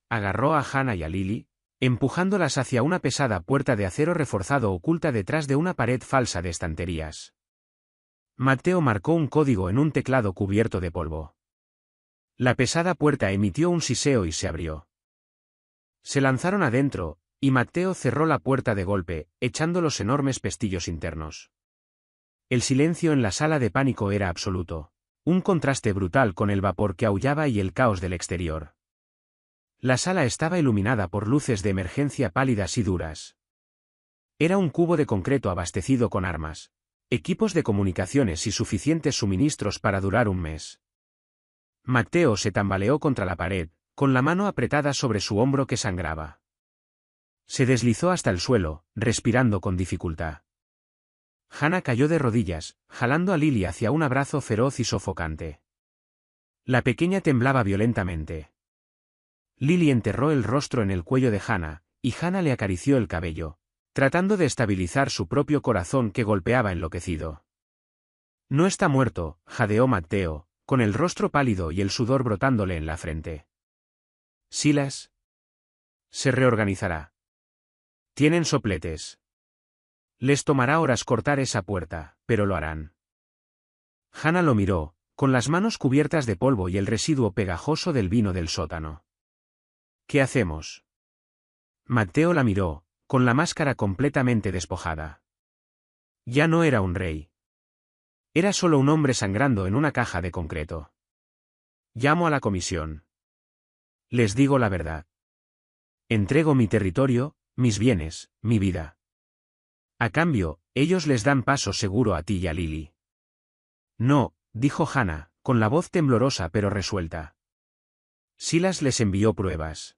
Agarró a Hannah y a Lily, empujándolas hacia una pesada puerta de acero reforzado oculta detrás de una pared falsa de estanterías. Matteo marcó un código en un teclado cubierto de polvo. La pesada puerta emitió un siseo y se abrió. Se lanzaron adentro, y Matteo cerró la puerta de golpe, echando los enormes pestillos internos. El silencio en la sala de pánico era absoluto, un contraste brutal con el vapor que aullaba y el caos del exterior. La sala estaba iluminada por luces de emergencia pálidas y duras. Era un cubo de concreto abastecido con armas, equipos de comunicaciones y suficientes suministros para durar un mes. Matteo se tambaleó contra la pared, con la mano apretada sobre su hombro que sangraba. Se deslizó hasta el suelo, respirando con dificultad. Hannah cayó de rodillas, jalando a Lily hacia un abrazo feroz y sofocante. La pequeña temblaba violentamente. Lily enterró el rostro en el cuello de Hannah, y Hannah le acarició el cabello, tratando de estabilizar su propio corazón que golpeaba enloquecido. No está muerto, jadeó Matteo, con el rostro pálido y el sudor brotándole en la frente. Silas se reorganizará. Tienen sopletes. Les tomará horas cortar esa puerta, pero lo harán. Hannah lo miró, con las manos cubiertas de polvo y el residuo pegajoso del vino del sótano. ¿Qué hacemos? Matteo la miró, con la máscara completamente despojada. Ya no era un rey. Era solo un hombre sangrando en una caja de concreto. Llamo a la comisión. Les digo la verdad. Entrego mi territorio, mis bienes, mi vida. A cambio, ellos les dan paso seguro a ti y a Lily. No, dijo Hannah, con la voz temblorosa pero resuelta. Silas les envió pruebas.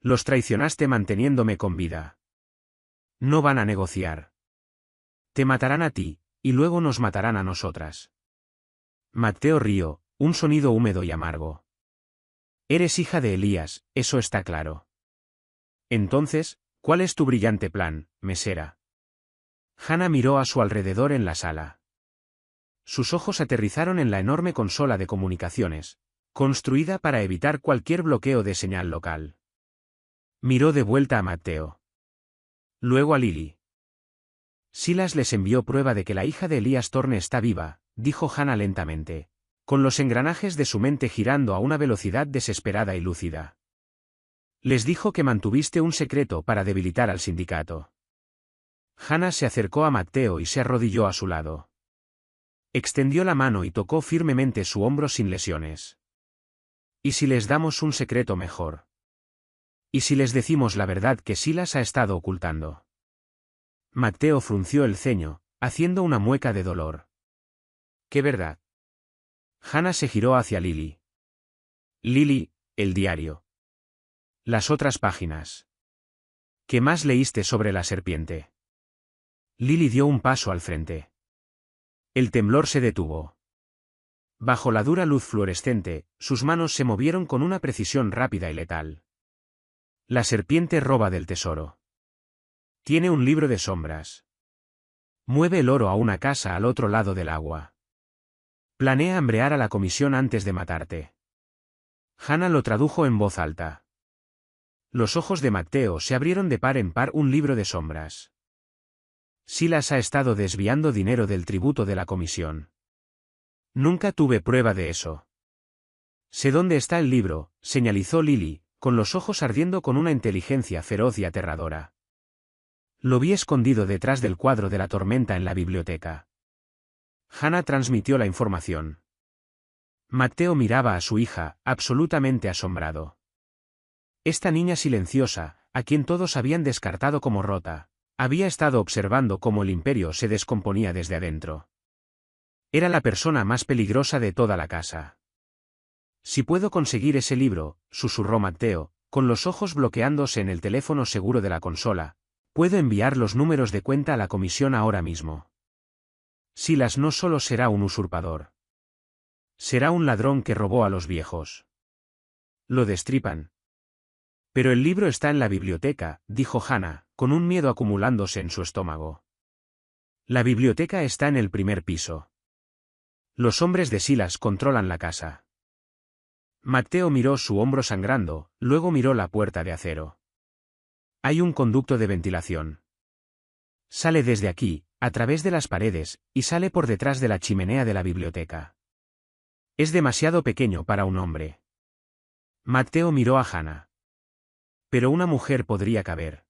Los traicionaste manteniéndome con vida. No van a negociar. Te matarán a ti, y luego nos matarán a nosotras. Matteo rió, un sonido húmedo y amargo. Eres hija de Elías, eso está claro. Entonces, ¿cuál es tu brillante plan, mesera? Hannah miró a su alrededor en la sala. Sus ojos aterrizaron en la enorme consola de comunicaciones, construida para evitar cualquier bloqueo de señal local. Miró de vuelta a Matteo. Luego a Lily. Silas les envió prueba de que la hija de Elías Thorne está viva, dijo Hannah lentamente, con los engranajes de su mente girando a una velocidad desesperada y lúcida. Les dijo que mantuviste un secreto para debilitar al sindicato. Hannah se acercó a Matteo y se arrodilló a su lado. Extendió la mano y tocó firmemente su hombro sin lesiones. ¿Y si les damos un secreto mejor? ¿Y si les decimos la verdad que Silas ha estado ocultando? Matteo frunció el ceño, haciendo una mueca de dolor. ¿Qué verdad? Hannah se giró hacia Lily. Lily, el diario. Las otras páginas. ¿Qué más leíste sobre la serpiente? Lily dio un paso al frente. El temblor se detuvo. Bajo la dura luz fluorescente, sus manos se movieron con una precisión rápida y letal. La serpiente roba del tesoro. Tiene un libro de sombras. Mueve el oro a una casa al otro lado del agua. Planea hambrear a la comisión antes de matarte. Hannah lo tradujo en voz alta. Los ojos de Matteo se abrieron de par en par. Un libro de sombras. Silas ha estado desviando dinero del tributo de la comisión. Nunca tuve prueba de eso. Sé dónde está el libro, señalizó Lily, con los ojos ardiendo con una inteligencia feroz y aterradora. Lo vi escondido detrás del cuadro de la tormenta en la biblioteca. Hannah transmitió la información. Matteo miraba a su hija, absolutamente asombrado. Esta niña silenciosa, a quien todos habían descartado como rota, había estado observando cómo el imperio se descomponía desde adentro. Era la persona más peligrosa de toda la casa. Si puedo conseguir ese libro, susurró Matteo, con los ojos bloqueándose en el teléfono seguro de la consola, puedo enviar los números de cuenta a la comisión ahora mismo. Silas no solo será un usurpador. Será un ladrón que robó a los viejos. Lo destripan. Pero el libro está en la biblioteca, dijo Hannah, con un miedo acumulándose en su estómago. La biblioteca está en el primer piso. Los hombres de Silas controlan la casa. Matteo miró su hombro sangrando, luego miró la puerta de acero. Hay un conducto de ventilación. Sale desde aquí, a través de las paredes, y sale por detrás de la chimenea de la biblioteca. Es demasiado pequeño para un hombre. Matteo miró a Hannah. Pero una mujer podría caber.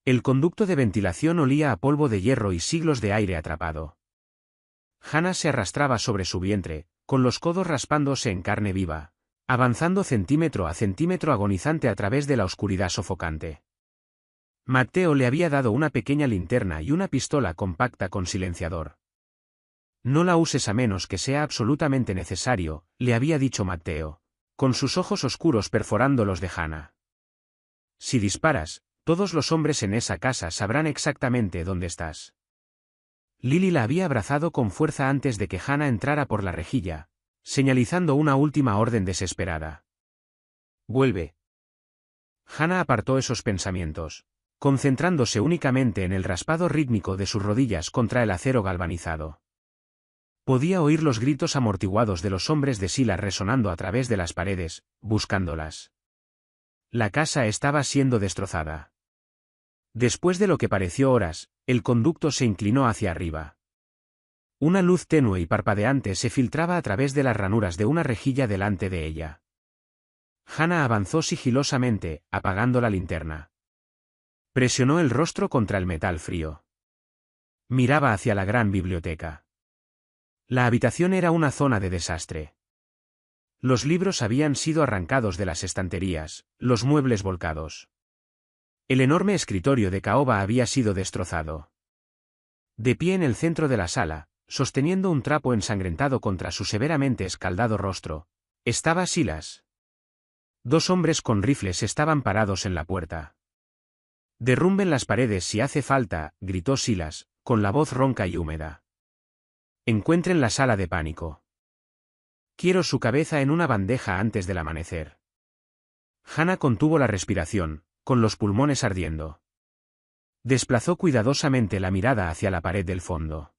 El conducto de ventilación olía a polvo de hierro y siglos de aire atrapado. Hannah se arrastraba sobre su vientre, con los codos raspándose en carne viva, avanzando centímetro a centímetro agonizante a través de la oscuridad sofocante. Matteo le había dado una pequeña linterna y una pistola compacta con silenciador. No la uses a menos que sea absolutamente necesario, le había dicho Matteo, con sus ojos oscuros perforando los de Hannah. Si disparas, todos los hombres en esa casa sabrán exactamente dónde estás. Lily la había abrazado con fuerza antes de que Hannah entrara por la rejilla, señalizando una última orden desesperada. Vuelve. Hannah apartó esos pensamientos, concentrándose únicamente en el raspado rítmico de sus rodillas contra el acero galvanizado. Podía oír los gritos amortiguados de los hombres de Silas resonando a través de las paredes, buscándolas. La casa estaba siendo destrozada. Después de lo que pareció horas, el conducto se inclinó hacia arriba. Una luz tenue y parpadeante se filtraba a través de las ranuras de una rejilla delante de ella. Hannah avanzó sigilosamente, apagando la linterna. Presionó el rostro contra el metal frío. Miraba hacia la gran biblioteca. La habitación era una zona de desastre. Los libros habían sido arrancados de las estanterías, los muebles volcados. El enorme escritorio de caoba había sido destrozado. De pie en el centro de la sala, sosteniendo un trapo ensangrentado contra su severamente escaldado rostro, estaba Silas. Dos hombres con rifles estaban parados en la puerta. Derrumben las paredes si hace falta, gritó Silas, con la voz ronca y húmeda. Encuentren la sala de pánico. Quiero su cabeza en una bandeja antes del amanecer. Hannah contuvo la respiración, con los pulmones ardiendo. Desplazó cuidadosamente la mirada hacia la pared del fondo.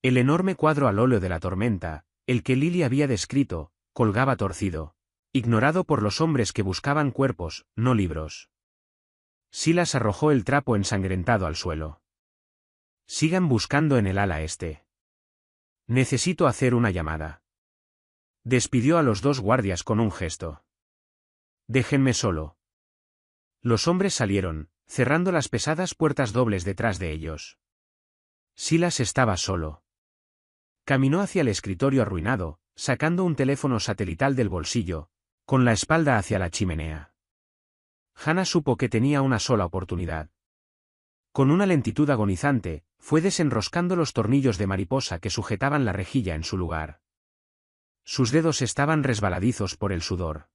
El enorme cuadro al óleo de la tormenta, el que Lily había descrito, colgaba torcido, ignorado por los hombres que buscaban cuerpos, no libros. Silas arrojó el trapo ensangrentado al suelo. Sigan buscando en el ala este. Necesito hacer una llamada. Despidió a los dos guardias con un gesto. Déjenme solo. Los hombres salieron, cerrando las pesadas puertas dobles detrás de ellos. Silas estaba solo. Caminó hacia el escritorio arruinado, sacando un teléfono satelital del bolsillo, con la espalda hacia la chimenea. Hannah supo que tenía una sola oportunidad. Con una lentitud agonizante, fue desenroscando los tornillos de mariposa que sujetaban la rejilla en su lugar. Sus dedos estaban resbaladizos por el sudor.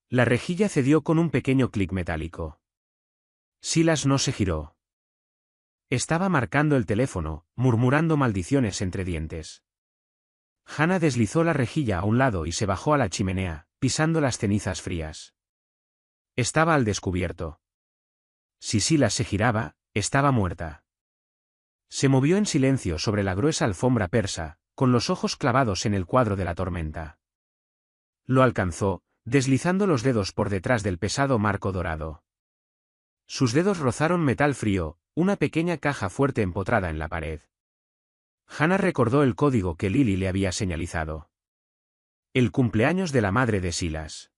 La rejilla cedió con un pequeño clic metálico. Silas no se giró. Estaba marcando el teléfono, murmurando maldiciones entre dientes. Hannah deslizó la rejilla a un lado y se bajó a la chimenea, pisando las cenizas frías. Estaba al descubierto. Si Silas se giraba, estaba muerta. Se movió en silencio sobre la gruesa alfombra persa, con los ojos clavados en el cuadro de la tormenta. Lo alcanzó, deslizando los dedos por detrás del pesado marco dorado. Sus dedos rozaron metal frío, una pequeña caja fuerte empotrada en la pared. Hannah recordó el código que Lily le había señalizado. El cumpleaños de la madre de Silas.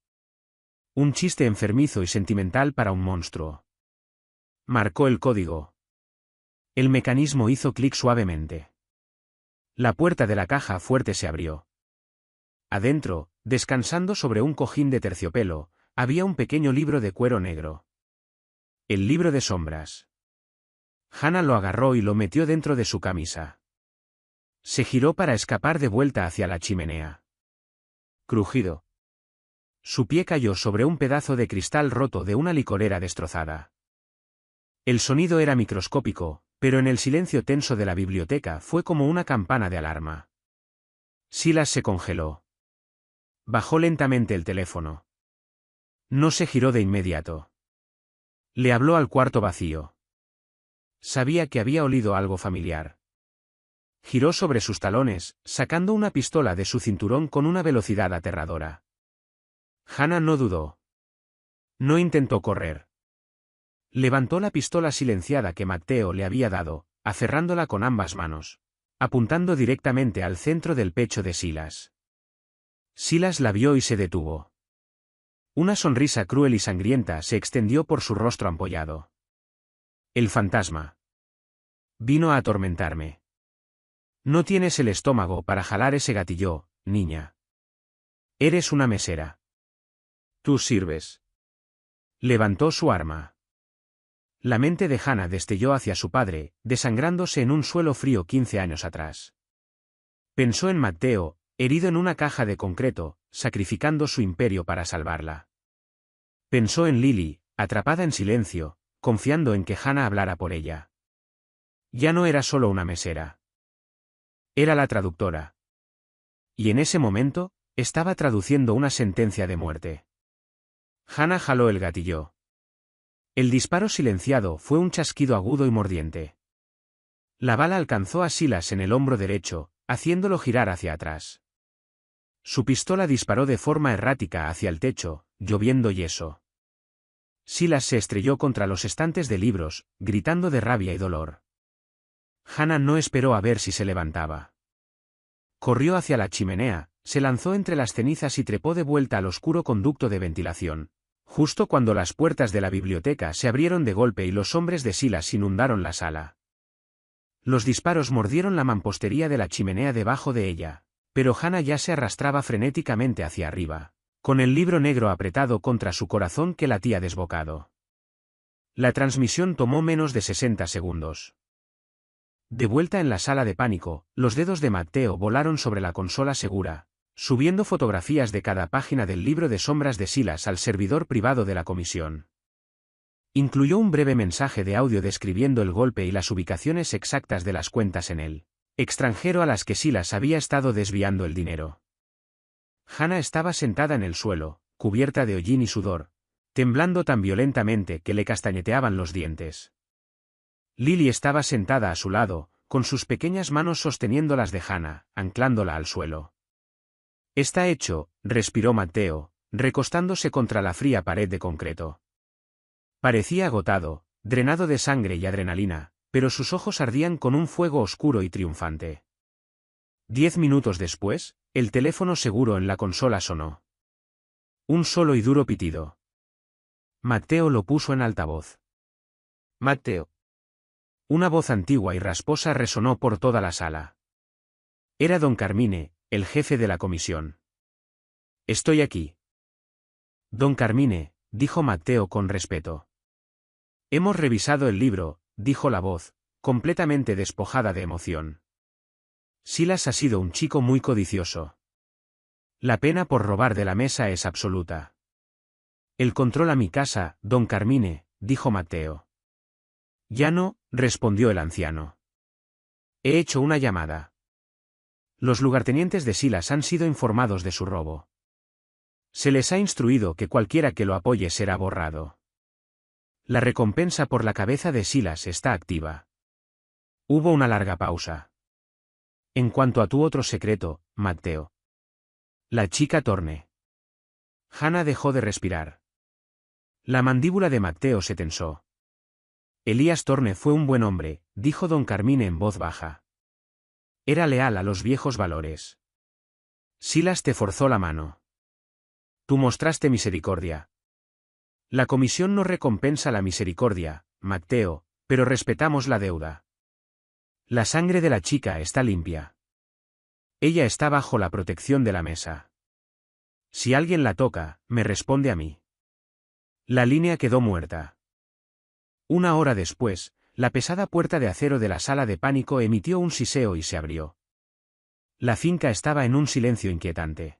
Un chiste enfermizo y sentimental para un monstruo. Marcó el código. El mecanismo hizo clic suavemente. La puerta de la caja fuerte se abrió. Adentro, descansando sobre un cojín de terciopelo, había un pequeño libro de cuero negro. El libro de sombras. Hannah lo agarró y lo metió dentro de su camisa. Se giró para escapar de vuelta hacia la chimenea. Crujido. Su pie cayó sobre un pedazo de cristal roto de una licorera destrozada. El sonido era microscópico, pero en el silencio tenso de la biblioteca fue como una campana de alarma. Silas se congeló. Bajó lentamente el teléfono. No se giró de inmediato. Le habló al cuarto vacío. Sabía que había olido algo familiar. Giró sobre sus talones, sacando una pistola de su cinturón con una velocidad aterradora. Hannah no dudó. No intentó correr. Levantó la pistola silenciada que Matteo le había dado, aferrándola con ambas manos, apuntando directamente al centro del pecho de Silas. Silas la vio y se detuvo. Una sonrisa cruel y sangrienta se extendió por su rostro ampollado. El fantasma. Vino a atormentarme. No tienes el estómago para jalar ese gatillo, niña. Eres una mesera. Tú sirves. Levantó su arma. La mente de Hannah destelló hacia su padre, desangrándose en un suelo frío 15 años atrás. Pensó en Matteo, herido en una caja de concreto, sacrificando su imperio para salvarla. Pensó en Lily, atrapada en silencio, confiando en que Hannah hablara por ella. Ya no era solo una mesera. Era la traductora. Y en ese momento, estaba traduciendo una sentencia de muerte. Hannah jaló el gatillo. El disparo silenciado fue un chasquido agudo y mordiente. La bala alcanzó a Silas en el hombro derecho, haciéndolo girar hacia atrás. Su pistola disparó de forma errática hacia el techo, lloviendo yeso. Silas se estrelló contra los estantes de libros, gritando de rabia y dolor. Hannah no esperó a ver si se levantaba. Corrió hacia la chimenea, se lanzó entre las cenizas y trepó de vuelta al oscuro conducto de ventilación, justo cuando las puertas de la biblioteca se abrieron de golpe y los hombres de Silas inundaron la sala. Los disparos mordieron la mampostería de la chimenea debajo de ella, pero Hannah ya se arrastraba frenéticamente hacia arriba, con el libro negro apretado contra su corazón que latía desbocado. La transmisión tomó menos de 60 segundos. De vuelta en la sala de pánico, los dedos de Matteo volaron sobre la consola segura, subiendo fotografías de cada página del libro de sombras de Silas al servidor privado de la comisión. Incluyó un breve mensaje de audio describiendo el golpe y las ubicaciones exactas de las cuentas en el extranjero a las que Silas había estado desviando el dinero. Hannah estaba sentada en el suelo, cubierta de hollín y sudor, temblando tan violentamente que le castañeteaban los dientes. Lily estaba sentada a su lado, con sus pequeñas manos sosteniendo las de Hannah, anclándola al suelo. Está hecho, respiró Matteo, recostándose contra la fría pared de concreto. Parecía agotado, drenado de sangre y adrenalina, pero sus ojos ardían con un fuego oscuro y triunfante. 10 minutos después, el teléfono seguro en la consola sonó. Un solo y duro pitido. Matteo lo puso en altavoz. Matteo. Una voz antigua y rasposa resonó por toda la sala. Era don Carmine, el jefe de la comisión. Estoy aquí. Don Carmine, dijo Matteo con respeto. Hemos revisado el libro, dijo la voz, completamente despojada de emoción. Silas ha sido un chico muy codicioso. La pena por robar de la mesa es absoluta. Él controla mi casa, don Carmine, dijo Matteo. Ya no, respondió el anciano. He hecho una llamada. Los lugartenientes de Silas han sido informados de su robo. Se les ha instruido que cualquiera que lo apoye será borrado. La recompensa por la cabeza de Silas está activa. Hubo una larga pausa. En cuanto a tu otro secreto, Matteo. La chica Torne. Hannah dejó de respirar. La mandíbula de Matteo se tensó. Elías Torne fue un buen hombre, dijo don Carmine en voz baja. Era leal a los viejos valores. Silas te forzó la mano. Tú mostraste misericordia. La comisión no recompensa la misericordia, Matteo, pero respetamos la deuda. La sangre de la chica está limpia. Ella está bajo la protección de la mesa. Si alguien la toca, me responde a mí. La línea quedó muerta. Una hora después, la pesada puerta de acero de la sala de pánico emitió un siseo y se abrió. La finca estaba en un silencio inquietante.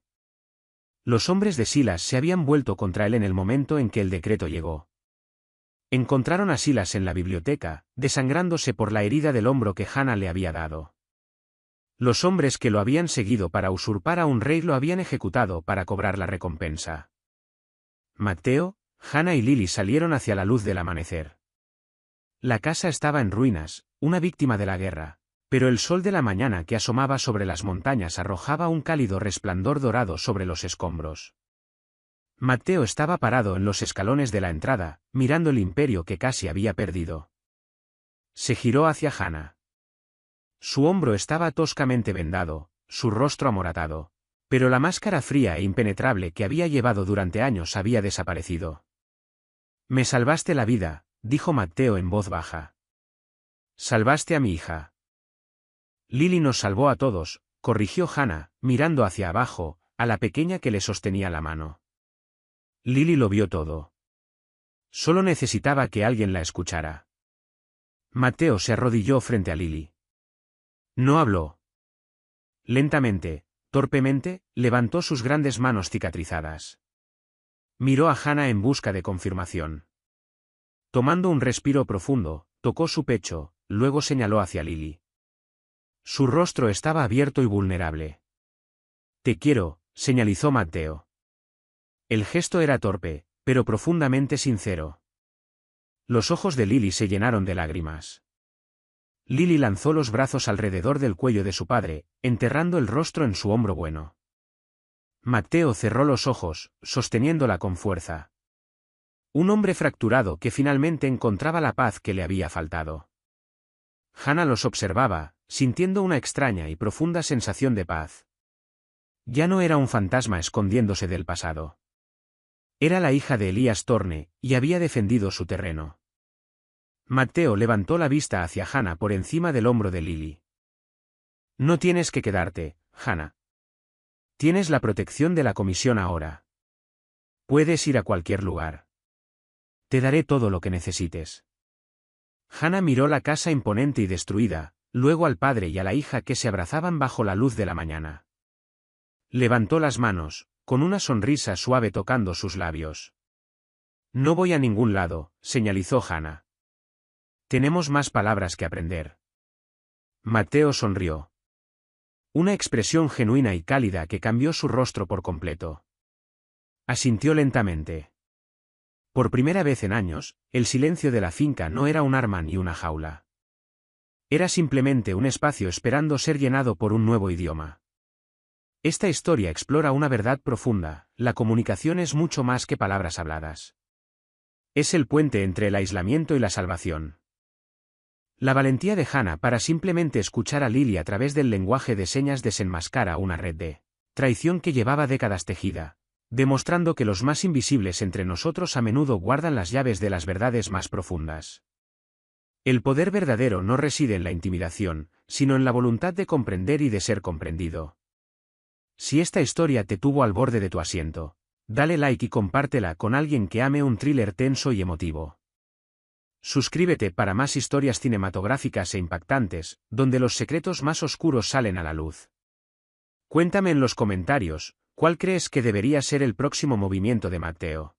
Los hombres de Silas se habían vuelto contra él en el momento en que el decreto llegó. Encontraron a Silas en la biblioteca, desangrándose por la herida del hombro que Hannah le había dado. Los hombres que lo habían seguido para usurpar a un rey lo habían ejecutado para cobrar la recompensa. Mateo, Hannah y Lily salieron hacia la luz del amanecer. La casa estaba en ruinas, una víctima de la guerra, pero el sol de la mañana que asomaba sobre las montañas arrojaba un cálido resplandor dorado sobre los escombros. Mateo estaba parado en los escalones de la entrada, mirando el imperio que casi había perdido. Se giró hacia Hannah. Su hombro estaba toscamente vendado, su rostro amoratado, pero la máscara fría e impenetrable que había llevado durante años había desaparecido. «Me salvaste la vida», dijo Mateo en voz baja. «Salvaste a mi hija». «Lily nos salvó a todos», corrigió Hannah, mirando hacia abajo, a la pequeña que le sostenía la mano. Lily lo vio todo. Solo necesitaba que alguien la escuchara. Mateo se arrodilló frente a Lily. No habló. Lentamente, torpemente, levantó sus grandes manos cicatrizadas. Miró a Hannah en busca de confirmación. Tomando un respiro profundo, tocó su pecho, luego señaló hacia Lily. Su rostro estaba abierto y vulnerable. «Te quiero», señalizó Mateo. El gesto era torpe, pero profundamente sincero. Los ojos de Lily se llenaron de lágrimas. Lily lanzó los brazos alrededor del cuello de su padre, enterrando el rostro en su hombro bueno. Mateo cerró los ojos, sosteniéndola con fuerza. Un hombre fracturado que finalmente encontraba la paz que le había faltado. Hannah los observaba, sintiendo una extraña y profunda sensación de paz. Ya no era un fantasma escondiéndose del pasado. Era la hija de Elías Torne, y había defendido su terreno. Mateo levantó la vista hacia Hannah por encima del hombro de Lily. «No tienes que quedarte, Hannah. Tienes la protección de la comisión ahora. Puedes ir a cualquier lugar. Te daré todo lo que necesites». Hannah miró la casa imponente y destruida, luego al padre y a la hija que se abrazaban bajo la luz de la mañana. Levantó las manos, con una sonrisa suave tocando sus labios. «No voy a ningún lado», señalizó Hannah. «Tenemos más palabras que aprender». Mateo sonrió. Una expresión genuina y cálida que cambió su rostro por completo. Asintió lentamente. Por primera vez en años, el silencio de la finca no era un arma ni una jaula. Era simplemente un espacio esperando ser llenado por un nuevo idioma. Esta historia explora una verdad profunda: la comunicación es mucho más que palabras habladas. Es el puente entre el aislamiento y la salvación. La valentía de Hannah para simplemente escuchar a Lily a través del lenguaje de señas desenmascara una red de traición que llevaba décadas tejida, demostrando que los más invisibles entre nosotros a menudo guardan las llaves de las verdades más profundas. El poder verdadero no reside en la intimidación, sino en la voluntad de comprender y de ser comprendido. Si esta historia te tuvo al borde de tu asiento, dale like y compártela con alguien que ame un thriller tenso y emotivo. Suscríbete para más historias cinematográficas e impactantes, donde los secretos más oscuros salen a la luz. Cuéntame en los comentarios, ¿cuál crees que debería ser el próximo movimiento de Mateo?